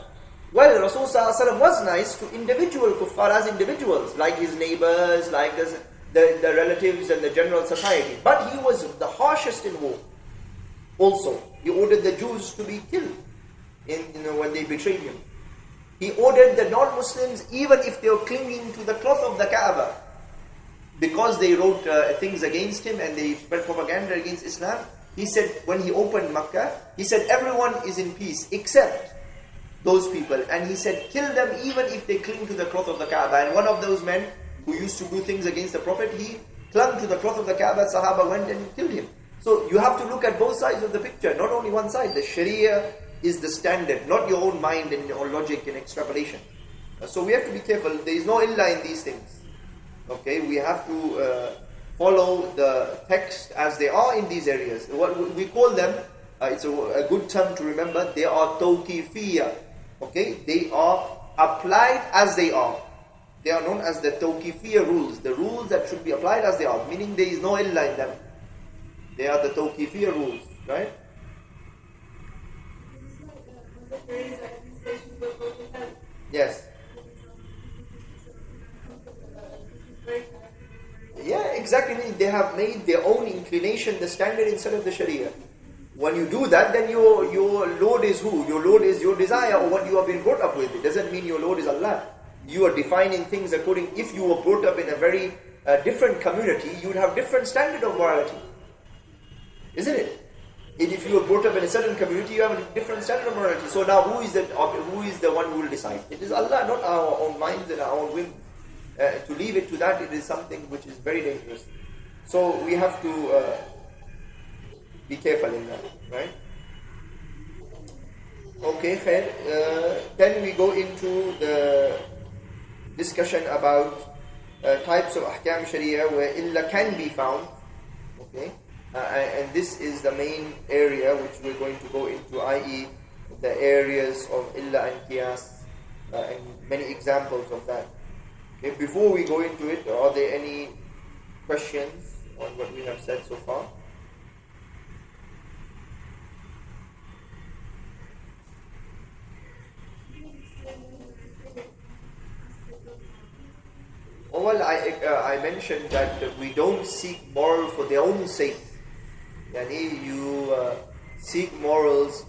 Well, Rasulullah was nice to individual kuffar as individuals, like his neighbors, like the relatives and the general society. But he was the harshest in war. Also, he ordered the Jews to be killed when they betrayed him. He ordered the non-Muslims, even if they were clinging to the cloth of the Kaaba, because they wrote things against him and they spread propaganda against Islam. He said, when he opened Makkah, he said, everyone is in peace except those people. And he said, kill them even if they cling to the cloth of the Kaaba. And one of those men who used to do things against the Prophet, he clung to the cloth of the Kaaba. Sahaba went and killed him. So you have to look at both sides of the picture, not only one side. The Sharia is the standard, not your own mind and your logic and extrapolation. So we have to be careful. There is no illa in these things. Okay, we have to follow the text as they are in these areas. What we call them, it's a good term to remember, they are tawqifiyya. Okay, they are applied as they are. They are known as the tawqifiyya rules, the rules that should be applied as they are, meaning there is no illa in them. They are the tawqifiyya rules, right? Yes. Yeah, exactly. They have made their own inclination the standard instead of the Sharia. When you do that, then your Lord is who? Your Lord is your desire or what you have been brought up with. It doesn't mean your Lord is Allah. You are defining things according. If you were brought up in a very different community, you would have different standard of morality, isn't it? And if you were brought up in a certain community, you have a different standard of morality. So now, who is the one who will decide? It is Allah, not our own minds and our own whims. To leave it to that, it is something which is very dangerous. So we have to be careful in that, right? Okay, khair. Then we go into the discussion about types of ahkam sharia where illa can be found. Okay, and this is the main area which we're going to go into, i.e. the areas of illa and qiyas, and many examples of that. Okay, before we go into it, are there any questions on what we have said so far? Well, I mentioned that we don't seek moral for their own sake. Yani you seek morals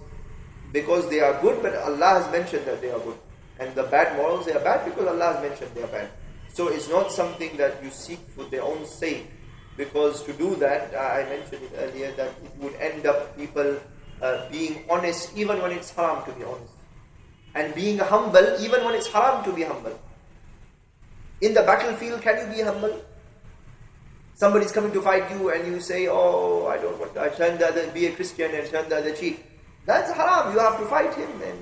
because they are good, but Allah has mentioned that they are good. And the bad morals, they are bad because Allah has mentioned they are bad. So it's not something that you seek for their own sake. Because to do that, I mentioned it earlier, that it would end up people being honest even when it's haram to be honest. And being humble even when it's haram to be humble. In the battlefield, can you be humble? Somebody's coming to fight you and you say, oh, I don't want to, I turn the other, be a Christian and turn the other cheek. That's haram. You have to fight him and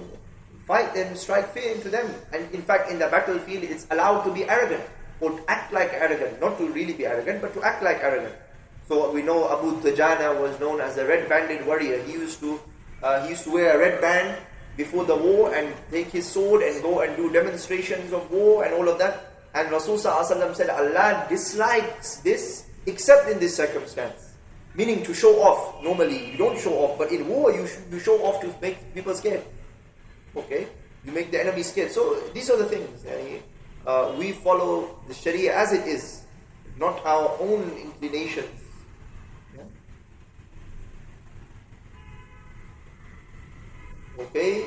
fight them, strike fear into them. And in fact, in the battlefield, it's allowed to be arrogant or to act like arrogant. Not to really be arrogant, but to act like arrogant. So we know Abu Tajana was known as a red-banded warrior. He used to wear a red band before the war and take his sword and go and do demonstrations of war and all of that. And Rasulullah said, Allah dislikes this except in this circumstance. Meaning to show off. Normally, you don't show off, but in war, you show off to make people scared. Okay? You make the enemy scared. So, these are the things. We follow the Sharia as it is, not our own inclinations. Yeah? Okay?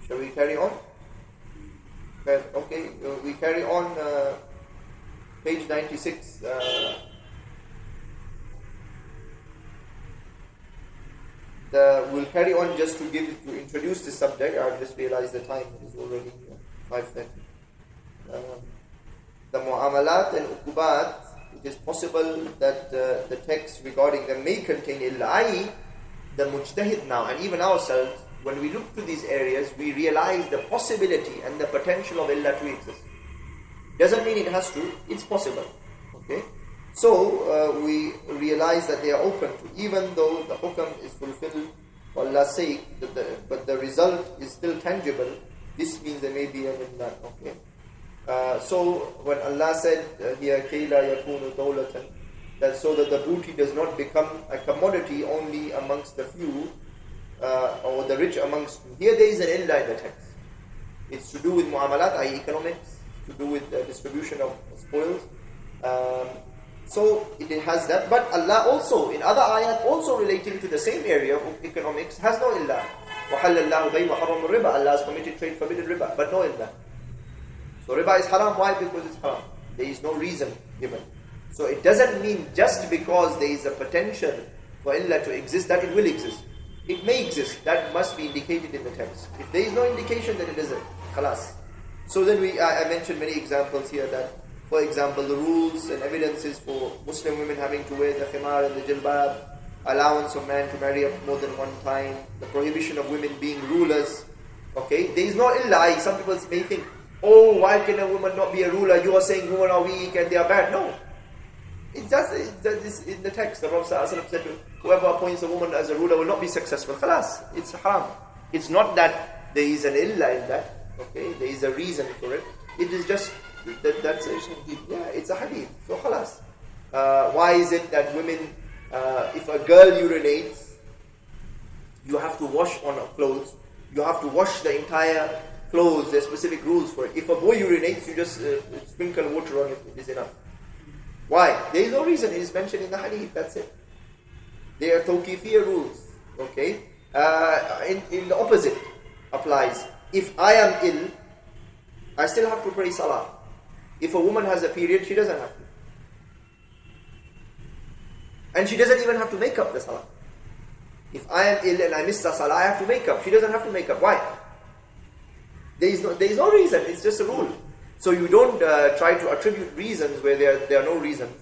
Shall we carry on? Okay, we carry on page 96. We'll carry on just to introduce this subject. I've just realized the time is already 5:30. The mu'amalat and uqubat, it is possible that the text regarding them may contain illa, i.e. the mujtahid now, and even ourselves, when we look to these areas, we realize the possibility and the potential of illa to exist. Doesn't mean it has to, it's possible. Okay? So, we realize that they are open to, even though the hukam is fulfilled for Allah's sake, but the result is still tangible, this means there may be an illa. Okay? So, when Allah said here, Kayla yakunu dawlatan, that so that the booty does not become a commodity only amongst the few, or the rich amongst you. Here there is an illa in the text. It's to do with mu'amalat, i.e. economics, to do with the distribution of spoils. So it has that. But Allah also, in other ayat, also relating to the same area of economics, has no illa. وَحَلَّ اللَّهُ بَيْءَ وَحَرَّمَ الرِّبَى. Allah has permitted trade, forbidden riba, but no illa. So riba is haram. Why? Because it's haram. There is no reason given. So it doesn't mean just because there is a potential for illa to exist, that it will exist. It may exist. That must be indicated in the text. If there is no indication, then it isn't. Khalas. So then I mentioned many examples here that, for example, the rules and evidences for Muslim women having to wear the khimar and the jilbab, allowance of man to marry up more than one time, the prohibition of women being rulers. Okay, there is no illa. Some people may think, oh, why can a woman not be a ruler? You are saying women are weak and they are bad. No. It's just in the text. The Prophet ﷺ said, whoever appoints a woman as a ruler will not be successful. Khalas, it's haram. It's not that there is an illa in that. Okay, there is a reason for it. It is just that's it. Yeah, it's a hadith. So khalas. Why is it that women, if a girl urinates, you have to wash on her clothes, you have to wash the entire clothes, there's specific rules for it. If a boy urinates, you just sprinkle water on it, it is enough. Why? There is no reason, it is mentioned in the hadith, that's it. They are tawqifiyya rules, okay? In the opposite applies. If I am ill, I still have to pray salah. If a woman has a period, she doesn't have to. And she doesn't even have to make up the salah. If I am ill and I miss the salah, I have to make up. She doesn't have to make up. Why? There is no reason. It's just a rule. So you don't try to attribute reasons where there are no reasons.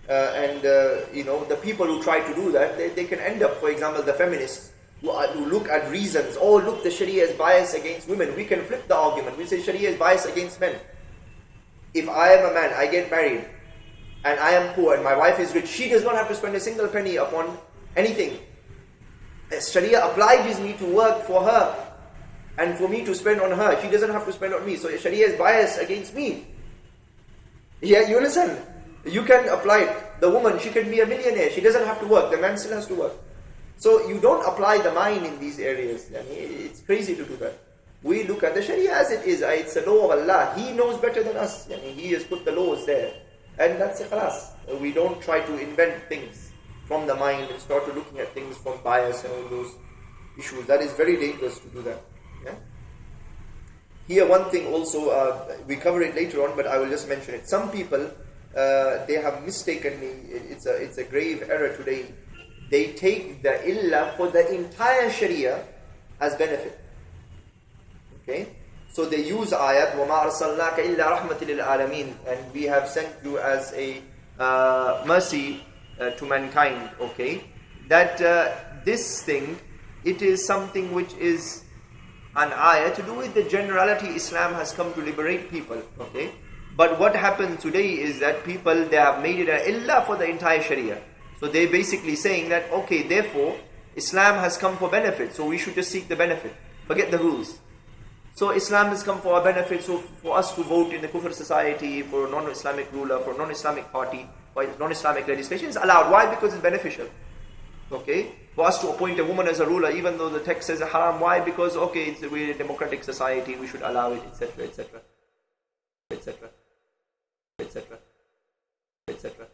The people who try to do that, they can end up, for example, the feminists who look at reasons. Oh, look, the Sharia is biased against women. We can flip the argument. We say Sharia is biased against men. If I am a man, I get married, and I am poor, and my wife is rich, she does not have to spend a single penny upon anything. Sharia obliges me to work for her and for me to spend on her. She doesn't have to spend on me. So Sharia is biased against me. Yeah, you listen. You can apply it. The woman, she can be a millionaire. She doesn't have to work. The man still has to work. So you don't apply the mind in these areas. It's crazy to do that. We look at the Sharia as it is. It's a law of Allah. He knows better than us. He has put the laws there. And that's it. We don't try to invent things from the mind and start to looking at things from bias and all those issues. That is very dangerous to do that. Yeah? Here one thing also, we cover it later on, but I will just mention it. Some people, they have mistakenly, it's a grave error today, they take the illah for the entire Sharia as benefit. Okay? So they use ayat, وَمَا أَرْسَلْنَاكَ إِلَّا رَحْمَةٍ لِلْعَالَمِينَ, and we have sent you as a mercy to mankind. Okay? That this thing, it is something which is an ayah to do with the generality. Islam has come to liberate people. Okay? But what happens today is that people, they have made it an illah for the entire Sharia. So they're basically saying that, okay, therefore, Islam has come for benefit, so we should just seek the benefit. Forget the rules. So Islam has come for our benefit, so for us to vote in the Kufr society, for a non-Islamic ruler, for a non-Islamic party, or non-Islamic legislation is allowed. Why? Because it's beneficial. Okay? For us to appoint a woman as a ruler, even though the text says haram. Why? Because, okay, we're a democratic society, we should allow it, etc., etc., etc., etc., etc.